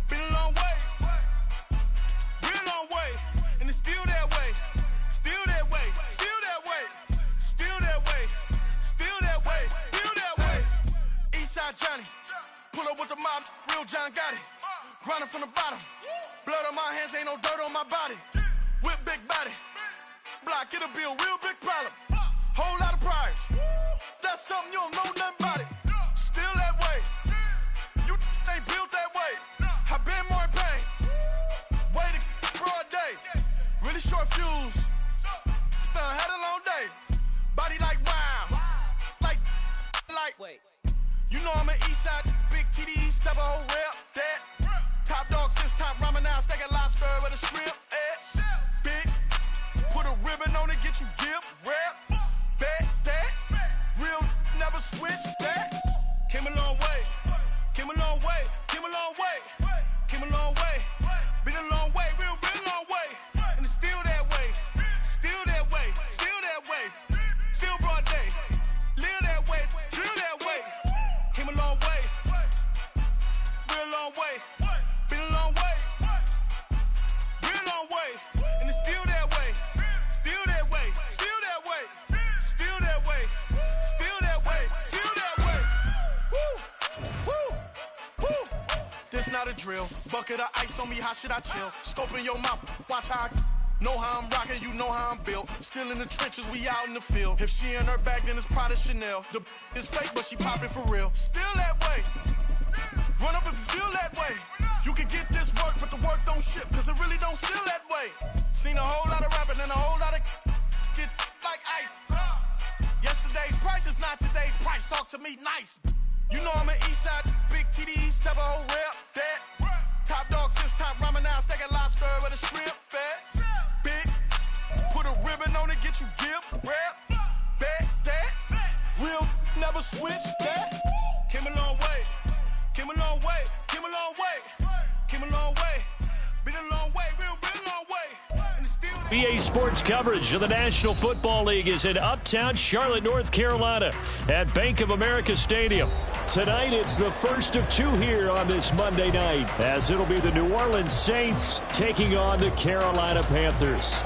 Been a long way, real long way. And it's still that way, still that way, still that way, still that way, still that way, still that way. Eastside Johnny, pull up with the mob, real John Gotti. Grinding from the bottom, blood on my hands, ain't no dirt on my body. Whip big body, block, it'll be a real big problem. Whole lot of priors, that's something you don't know nothing about it. Still that way, you ain't built that way. I been more in pain, way to broad day. Really short fuse, had a long day. Body like wow, like. Wait. You know I'm an Eastside, big TDE, step a whole rep, that. Top dog since top ramen now, steak a lobster with a shrimp, big. Put a ribbon on it, get you give, rep, bet, that. Real, never switch, that. Came a long way, came a long way, came a long way, came a long way. Been a long way, real long way. And it's still that way, still that way, still that way. Still broad day, live that way, drill that way. Came a long way, real long way. Been a long way, real long way. And it's still that way, still that way, still that way, still that way, still that way, still that way. Woo, woo, woo. This not a drill. Bucket of ice on me, how should I chill? Scope in your mouth, watch how I know how I'm rocking, you know how I'm built. Still in the trenches, we out in the field. If she in her bag, then it's Prada Chanel. The is fake, but she poppin' for real. Still that way. Run up if you feel that way. You can get this work, but the work don't ship, cause it really don't feel that way. Seen a whole lot of rapping and a whole lot of get like ice. Yesterday's price is not today's price. Talk to me nice. You know I'm an Eastside, big TDE, step a whole rep, that. Top dog since top ramen now, steak a lobster with a shrimp, fat. Big, put a ribbon on it, get you give, rep, bet, that. Real, never switch, that. Came a long way, came a long way, came a long way, came a long way. Been a long way, real long way. And it's still EA Sports coverage of the National Football League is in Uptown Charlotte, North Carolina at Bank of America Stadium. Tonight, it's the first of two here on this Monday night, as it'll be the New Orleans Saints taking on the Carolina Panthers.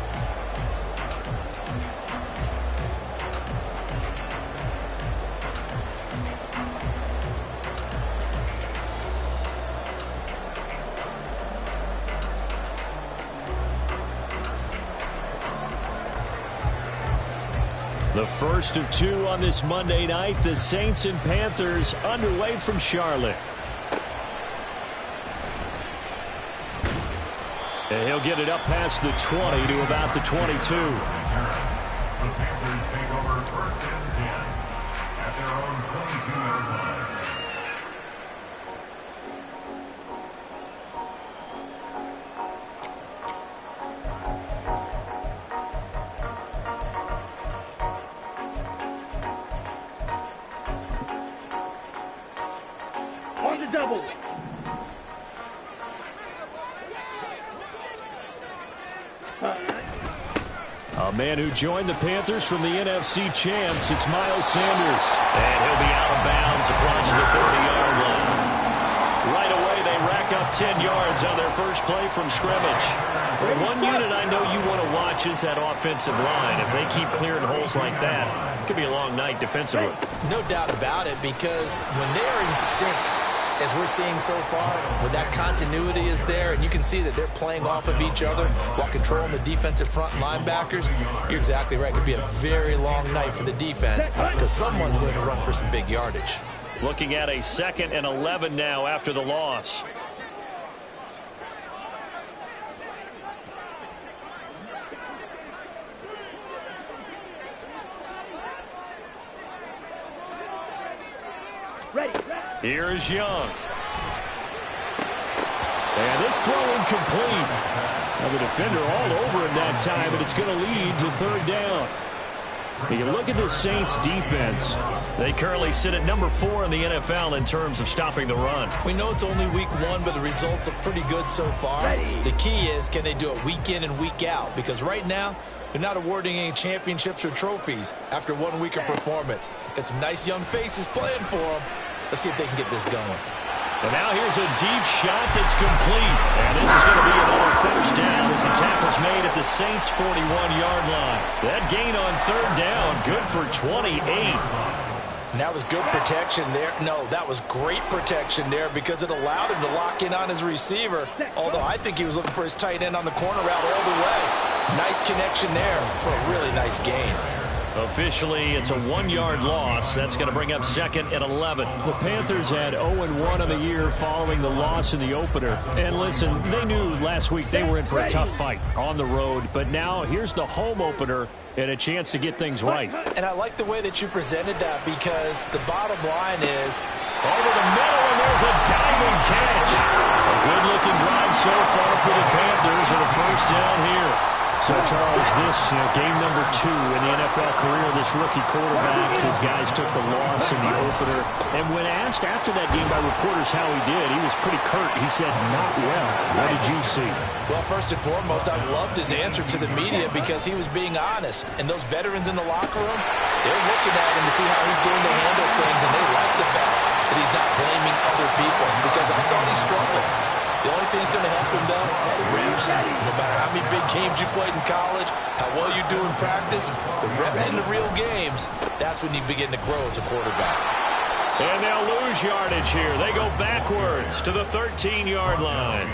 The first of two on this Monday night, the Saints and Panthers underway from Charlotte. And he'll get it up past the 20 to about the 22. The Panthers take over first and 10 at their own 22-yard line. Double. A man who joined the Panthers from the NFC champs, it's Miles Sanders. And he'll be out of bounds across the 30-yard line. Right away, they rack up 10 yards on their first play from scrimmage. One unit I know you want to watch is that offensive line. If they keep clearing holes like that, it could be a long night defensively. No doubt about it, because when they're in sync, as we're seeing so far, when that continuity is there, and you can see that they're playing off of each other while controlling the defensive front linebackers, you're exactly right. It could be a very long night for the defense because someone's going to run for some big yardage. Looking at a 2nd and 11 now after the loss. Here's Young. And this throw incomplete. Now the defender all over him that time, and it's going to lead to 3rd down. You look at the Saints defense. They currently sit at number 4 in the NFL in terms of stopping the run. We know it's only week 1, but the results look pretty good so far. The key is, can they do it week in and week out? Because right now, they're not awarding any championships or trophies after 1 week of performance. Got some nice young faces playing for them. Let's see if they can get this going. And now here's a deep shot that's complete. And this is going to be another first down as the tackle's made at the Saints' 41-yard line. That gain on third down, good for 28. And that was good protection there. No, that was great protection there because it allowed him to lock in on his receiver. Although I think he was looking for his tight end on the corner route all the way. Nice connection there for a really nice gain. Officially, it's a 1-yard loss. That's going to bring up 2nd and 11. The Panthers had 0-1 on the year following the loss in the opener. And listen, they knew last week they were in for a tough fight on the road. But now here's the home opener and a chance to get things right. And I like the way that you presented that because the bottom line is over the middle, and there's a diving catch. A good-looking drive so far for the Panthers and a first down here. So, Charles, this game number 2 in the NFL career of this rookie quarterback. His guys took the loss in the opener. And when asked after that game by reporters how he did, he was pretty curt. He said, not well. What did you see? Well, first and foremost, I loved his answer to the media because he was being honest. And those veterans in the locker room, they're looking at him to see how he's going to handle things. And they like the fact that he's not blaming other people because I thought he struggled. The only thing that's going to help him, though, the reps. No matter how many big games you played in college, how well you do in practice, the reps in the real games, that's when you begin to grow as a quarterback. And they'll lose yardage here. They go backwards to the 13-yard line.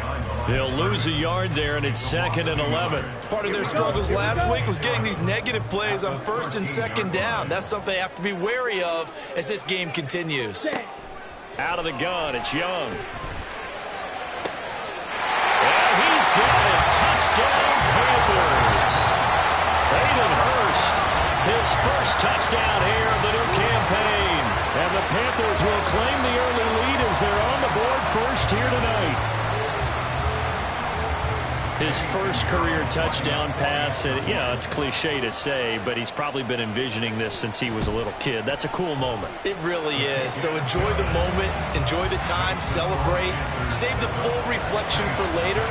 They'll lose a yard there, and it's 2nd and 11. Part of their struggles last week was getting these negative plays on 1st and 2nd down. That's something they have to be wary of as this game continues. Out of the gun, it's Young. Got it. Touchdown, Panthers. Hayden Hurst, his first touchdown here of the new campaign. And the Panthers will claim the early lead as they're on the board first here tonight. His first career touchdown pass, and yeah, it's cliche to say, but he's probably been envisioning this since he was a little kid. That's a cool moment. It really is. So enjoy the moment, enjoy the time, celebrate, save the full reflection for later.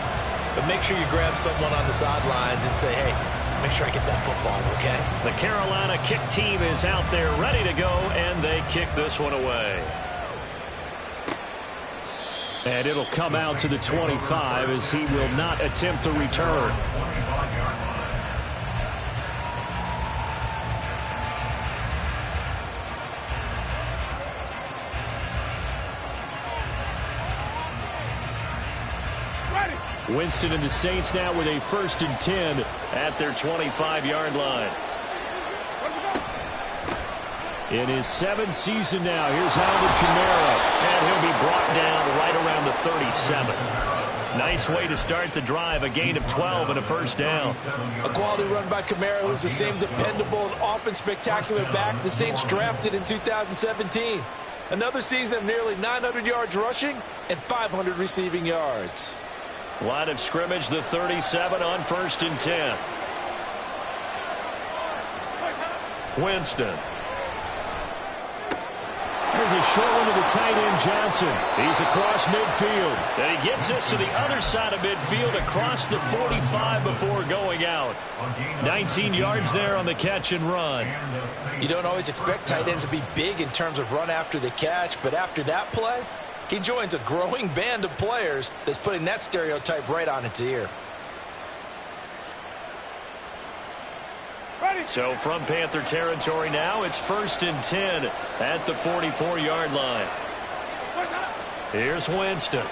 But make sure you grab someone on the sidelines and say, hey, make sure I get that football, okay? The Carolina kick team is out there ready to go, and they kick this one away. And it'll come out to the 25 as he will not attempt to return. Winston and the Saints now with a 1st and 10 at their 25-yard line. In his 7th season now, here's Alvin Kamara. And he'll be brought down right around the 37. Nice way to start the drive, a gain of 12 and a first down. A quality run by Kamara, who's the same dependable and often spectacular back the Saints drafted in 2017. Another season of nearly 900 yards rushing and 500 receiving yards. Line of scrimmage, the 37 on 1st and 10. Winston. There's a short one to the tight end, Johnson. He's across midfield. And he gets this to the other side of midfield across the 45 before going out. 19 yards there on the catch and run. You don't always expect tight ends to be big in terms of run after the catch, but after that play, he joins a growing band of players that's putting that stereotype right on its ear. So from Panther territory now, it's 1st and 10 at the 44-yard line. Here's Winston.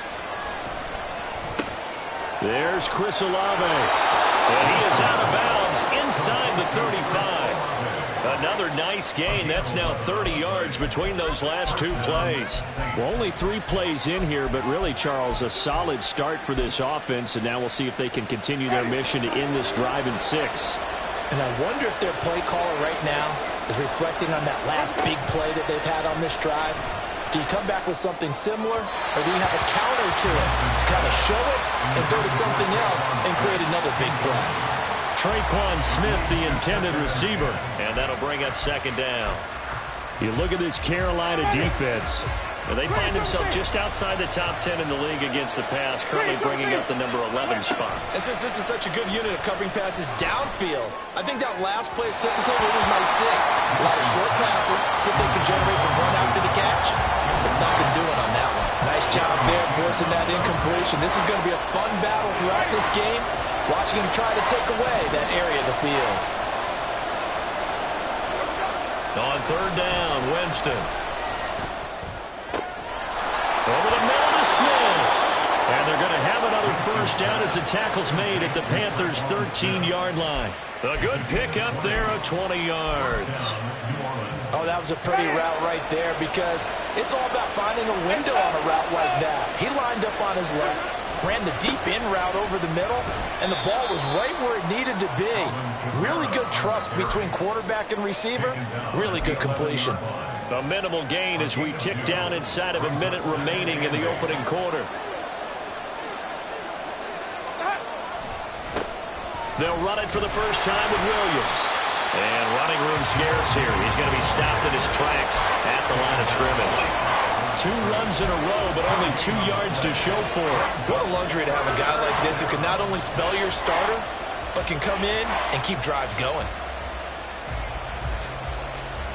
There's Chris Olave. And he is out of bounds inside the 35. Another nice gain. That's now 30 yards between those last 2 plays. Well, only 3 plays in here, but really, Charles, a solid start for this offense. And now we'll see if they can continue their mission to end this drive in 6. And I wonder if their play caller right now is reflecting on that last big play that they've had on this drive. Do you come back with something similar, or do you have a counter to it to kind of show it and go to something else and create another big play? Traquan Smith, the intended receiver. And that'll bring up second down. You look at this Carolina defense. They find themselves just outside the top 10 in the league against the pass, currently bringing up the number 11 spot. And since this is such a good unit of covering passes downfield, I think that last play is typical of what we might see. A lot of short passes, so they can generate some run after the catch, but nothing doing on that one. Nice job there forcing that incompletion. This is going to be a fun battle throughout this game, watching him try to take away that area of the field. On third down, Winston. Over the middle to Smith. And they're going to have another first down as the tackle's made at the Panthers' 13-yard line. A good pickup there of 20 yards. Oh, that was a pretty route right there because it's all about finding a window on a route like that. He lined up on his left, ran the deep in route over the middle, and the ball was right where it needed to be. Really good trust between quarterback and receiver. Really good completion. A minimal gain as we tick down inside of a minute remaining in the opening quarter. They'll run it for the first time with Williams. And running room scarce here. He's going to be stopped in his tracks at the line of scrimmage. 2 runs in a row, but only 2 yards to show for it. What a luxury to have a guy like this who can not only spell your starter, but can come in and keep drives going.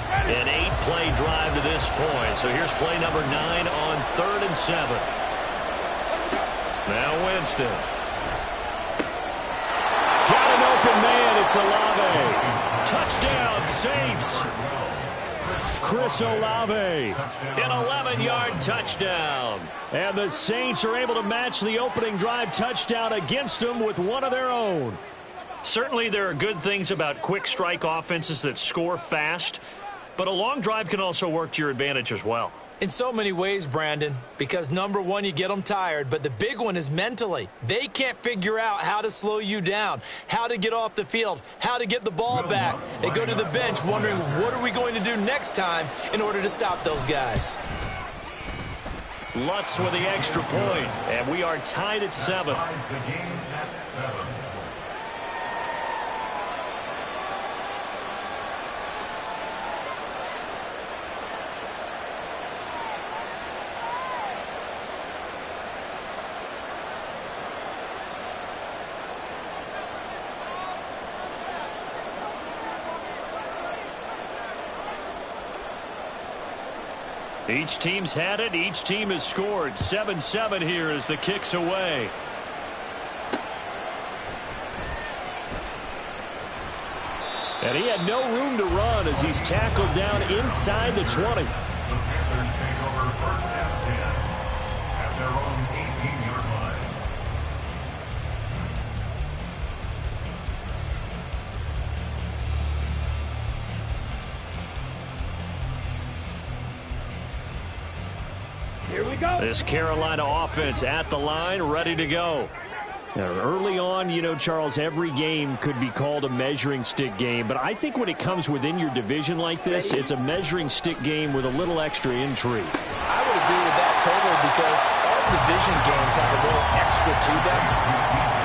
An 8-play drive to this point. So here's play number 9 on 3rd and 7. Now Winston. Got an open man. It's Olave. Touchdown, Saints. Chris Olave. An 11-yard touchdown. And the Saints are able to match the opening drive touchdown against them with one of their own. Certainly there are good things about quick strike offenses that score fast, but a long drive can also work to your advantage as well. In so many ways, Brandon, because number one, you get them tired, but the big one is mentally. They can't figure out how to slow you down, how to get off the field, how to get the ball back. They go to the bench wondering, what are we going to do next time in order to stop those guys? Lutz with the extra point, and we are tied at 7. Each team's had it. Each team has scored. 7-7 here as the kick's away. And he had no room to run as he's tackled down inside the 20. The Panthers take over first and 10 at their own 18-yard line. Here we go. This Carolina offense at the line, ready to go. Now, early on, you know, Charles, every game could be called a measuring stick game. But I think when it comes within your division like this, it's a measuring stick game with a little extra intrigue. I would agree with that totally because all division games have a little extra to them.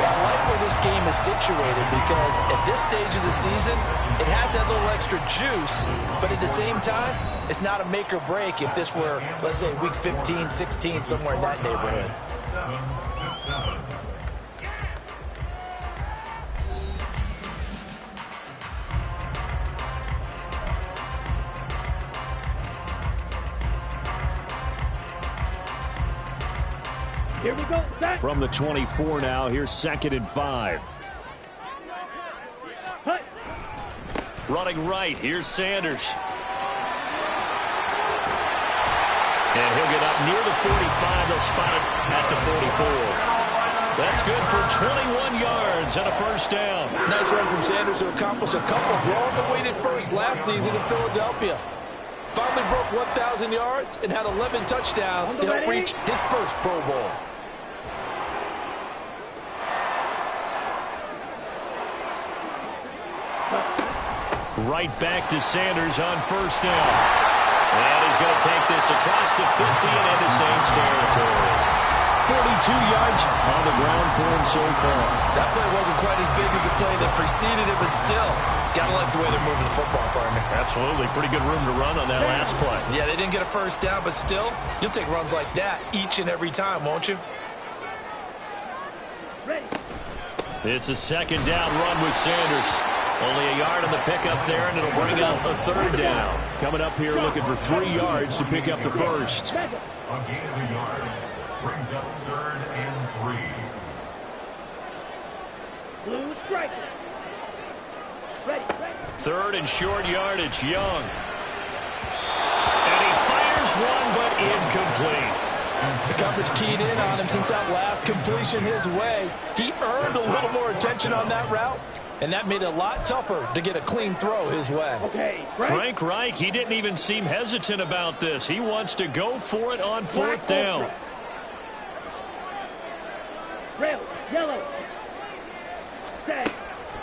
But I like where this game is situated because at this stage of the season, it has that little extra juice. But at the same time, it's not a make or break if this were, let's say, week 15, 16, somewhere in that neighborhood. 7-7. Here we go. From the 24 now, here's 2nd and 5. Running right, here's Sanders. And he'll get up near the 45. They'll spot it at the 44. That's good for 21 yards and a first down. Nice run from Sanders to accomplish a couple of long-awaited firsts last season in Philadelphia. Finally broke 1,000 yards and had 11 touchdowns to help reach his first Pro Bowl. Right back to Sanders on first down. And he's going to take this across the 50 and into Saints territory. yards on the ground for him so far. That play wasn't quite as big as the play that preceded it, but still, got to like the way they're moving the football, partner. Absolutely. Pretty good room to run on that last play. Yeah, they didn't get a first down, but still, you'll take runs like that each and every time, won't you? It's a second down run with Sanders. Only a yard on the pickup there, and it'll bring up a third down. Coming up here looking for 3 yards to pick up the first. A gain of a yard brings up 3rd and 3. Blue strike. Ready. 3rd and short yardage, Young. And he fires one, but incomplete. The coverage keyed in on him since that last completion his way. He earned a little more attention on that route, and that made it a lot tougher to get a clean throw his way. Okay, Frank Reich, he didn't even seem hesitant about this. He wants to go for it on 4th down. Red, yellow. Set.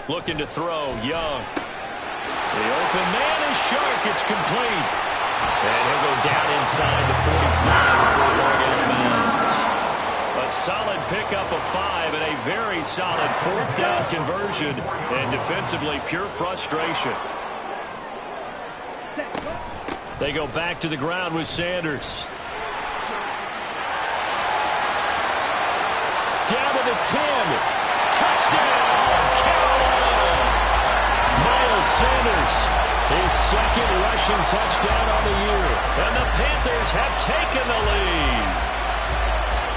Looking to throw, Young. The open man is Shark. It's complete. And he'll go down inside the 45 before going out of bounds. A solid pickup of 5 and a very solid 4th down conversion. And defensively, pure frustration. They go back to the ground with Sanders. Down to the 10. Touchdown, Carolina. Miles Sanders. His second rushing touchdown on the year. And the Panthers have taken the lead.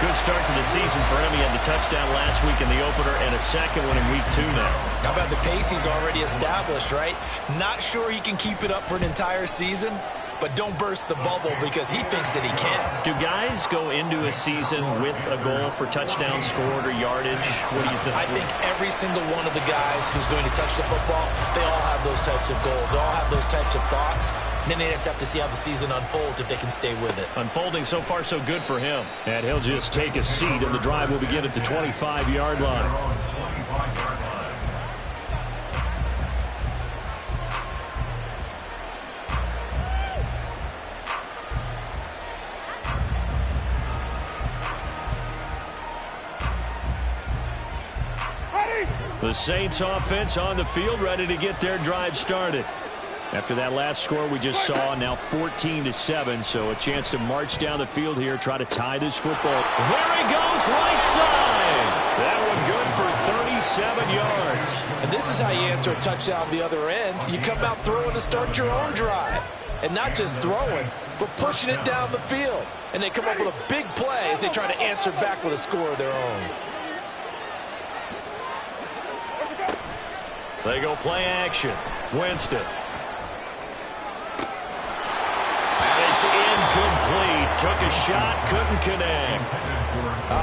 Good start to the season for him. He had the touchdown last week in the opener and a second one in week 2 now. How about the pace he's already established, right? Not sure he can keep it up for an entire season, but don't burst the bubble because he thinks that he can. Do guys go into a season with a goal for touchdown scored or yardage? What do you think? I think every single one of the guys who's going to touch the football, they all have those types of goals. They all have those types of thoughts. And then they just have to see how the season unfolds if they can stay with it. Unfolding so far so good for him. And he'll just take a seat, and the drive will begin at the 25-yard line. The Saints offense on the field, ready to get their drive started. After that last score we just saw, now 14-7, so a chance to march down the field here, try to tie this football. There he goes, right side. That one good for 37 yards. And this is how you answer a touchdown the other end. You come out throwing to start your own drive. And not just throwing, but pushing it down the field. And they come up with a big play as they try to answer back with a score of their own. They go play action. Winston. And it's incomplete. Took a shot, couldn't connect.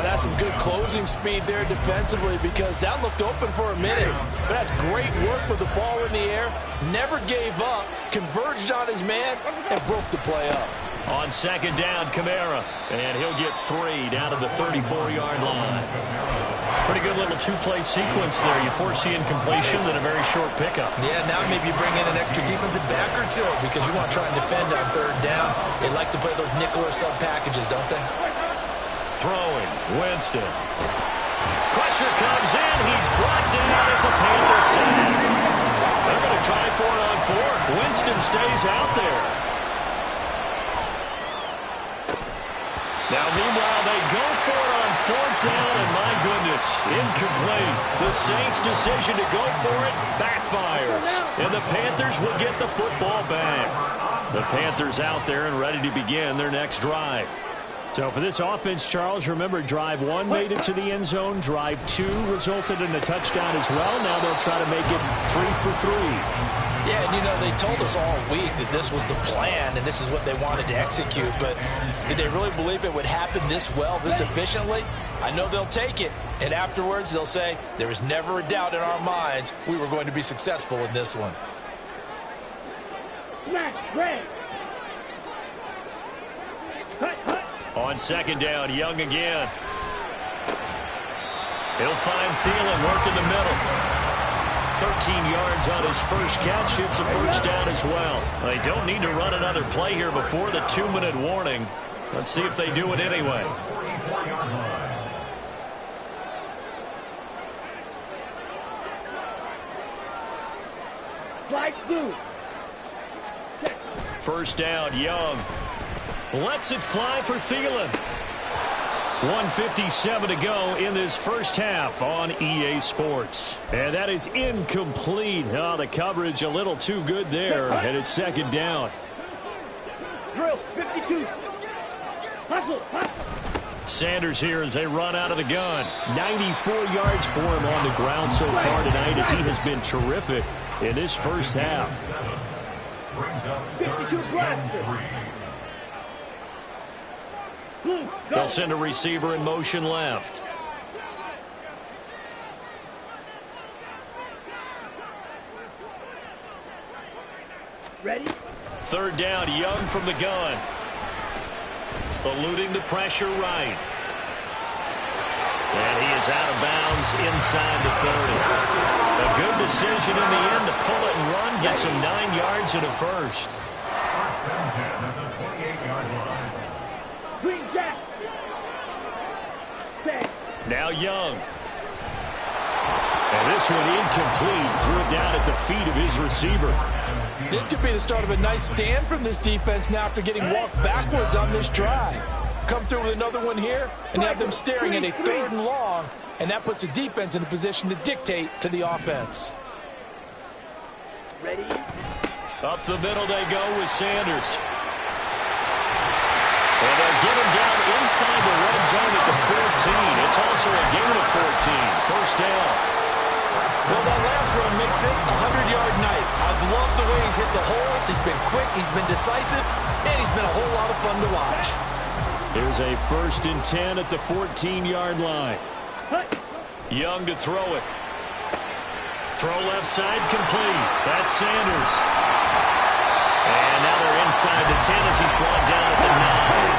That's some good closing speed there defensively because that looked open for a minute. But that's great work with the ball in the air. Never gave up, converged on his man, and broke the play up. On second down, Kamara. And he'll get 3 down to the 34-yard line. Pretty good little 2-play sequence there. You foresee incompletion, then a very short pickup. Yeah, now maybe you bring in an extra defensive back or two because you want to try and defend on third down. They like to play those nickel or sub packages, don't they? Throwing, Winston. Pressure comes in. He's brought down. It's a Panther sack. They're going to try for it on 4th. Winston stays out there. Now, meanwhile, they go for it on 4th down, and my goodness, incomplete. The Saints' decision to go for it backfires, and the Panthers will get the football back. The Panthers out there and ready to begin their next drive. So for this offense, Charles, remember drive 1 made it to the end zone. Drive 2 resulted in a touchdown as well. Now they'll try to make it 3 for 3. Yeah, and you know, they told us all week that this was the plan and this is what they wanted to execute. But did they really believe it would happen this well, this efficiently? I know they'll take it. And afterwards, they'll say, there was never a doubt in our minds we were going to be successful in this one. On second down, Young again. He'll find Thielen working the middle. 13 yards on his first catch. It's a first down as well. They don't need to run another play here before the 2-minute warning. Let's see if they do it anyway. Slide blue. First down, Young. Lets it fly for Thielen. 1:57 to go in this first half on EA Sports. And that is incomplete. Oh, the coverage a little too good there. And it's second down. Drill, 52. Hustle. Sanders here as they run out of the gun. 94 yards for him on the ground so far tonight as he has been terrific in this first half. 52 blaster. They'll send a receiver in motion left. Ready? Third down, Young from the gun. Eluding the pressure right. And he is out of bounds inside the 30. A good decision in the end to pull it and run. Gets him 9 yards and a first. First and 10 at the 28-yard line. Green Jack. Now Young. And this one incomplete. Threw it down at the feet of his receiver. This could be the start of a nice stand from this defense now after getting walked backwards on this drive. Come through with another one here and have them staring at a 3rd and long, and that puts the defense in a position to dictate to the offense. Ready? Up the middle they go with Sanders. And they'll get him down inside the red zone at the 14. It's also a gain of 14. First down. Well, that last run makes this a 100-yard night. I've loved the way he's hit the holes. He's been quick, he's been decisive, and he's been a whole lot of fun to watch. Here's a 1st and 10 at the 14-yard line. Young to throw it. Throw left side complete. That's Sanders. And now they're inside the 10 as he's brought down at the 9.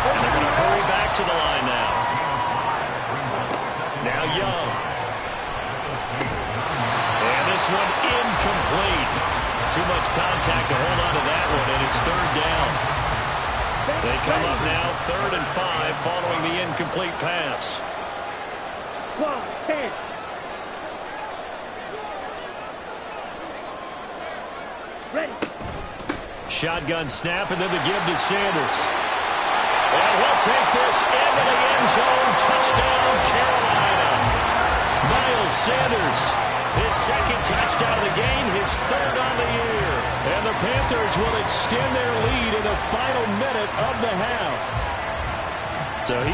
And they're going to hurry back to the line now. Now Young. And this one incomplete. Too much contact to hold on to that one, and it's 3rd down. They come up now 3rd and 5 following the incomplete pass. 10. Ready. Shotgun snap and then the give to Sanders. And he'll take this into the end zone. Touchdown, Carolina. Miles Sanders, his 2nd touchdown of the game, his 3rd on the year. And the Panthers will extend their lead in the final minute of the half. So he's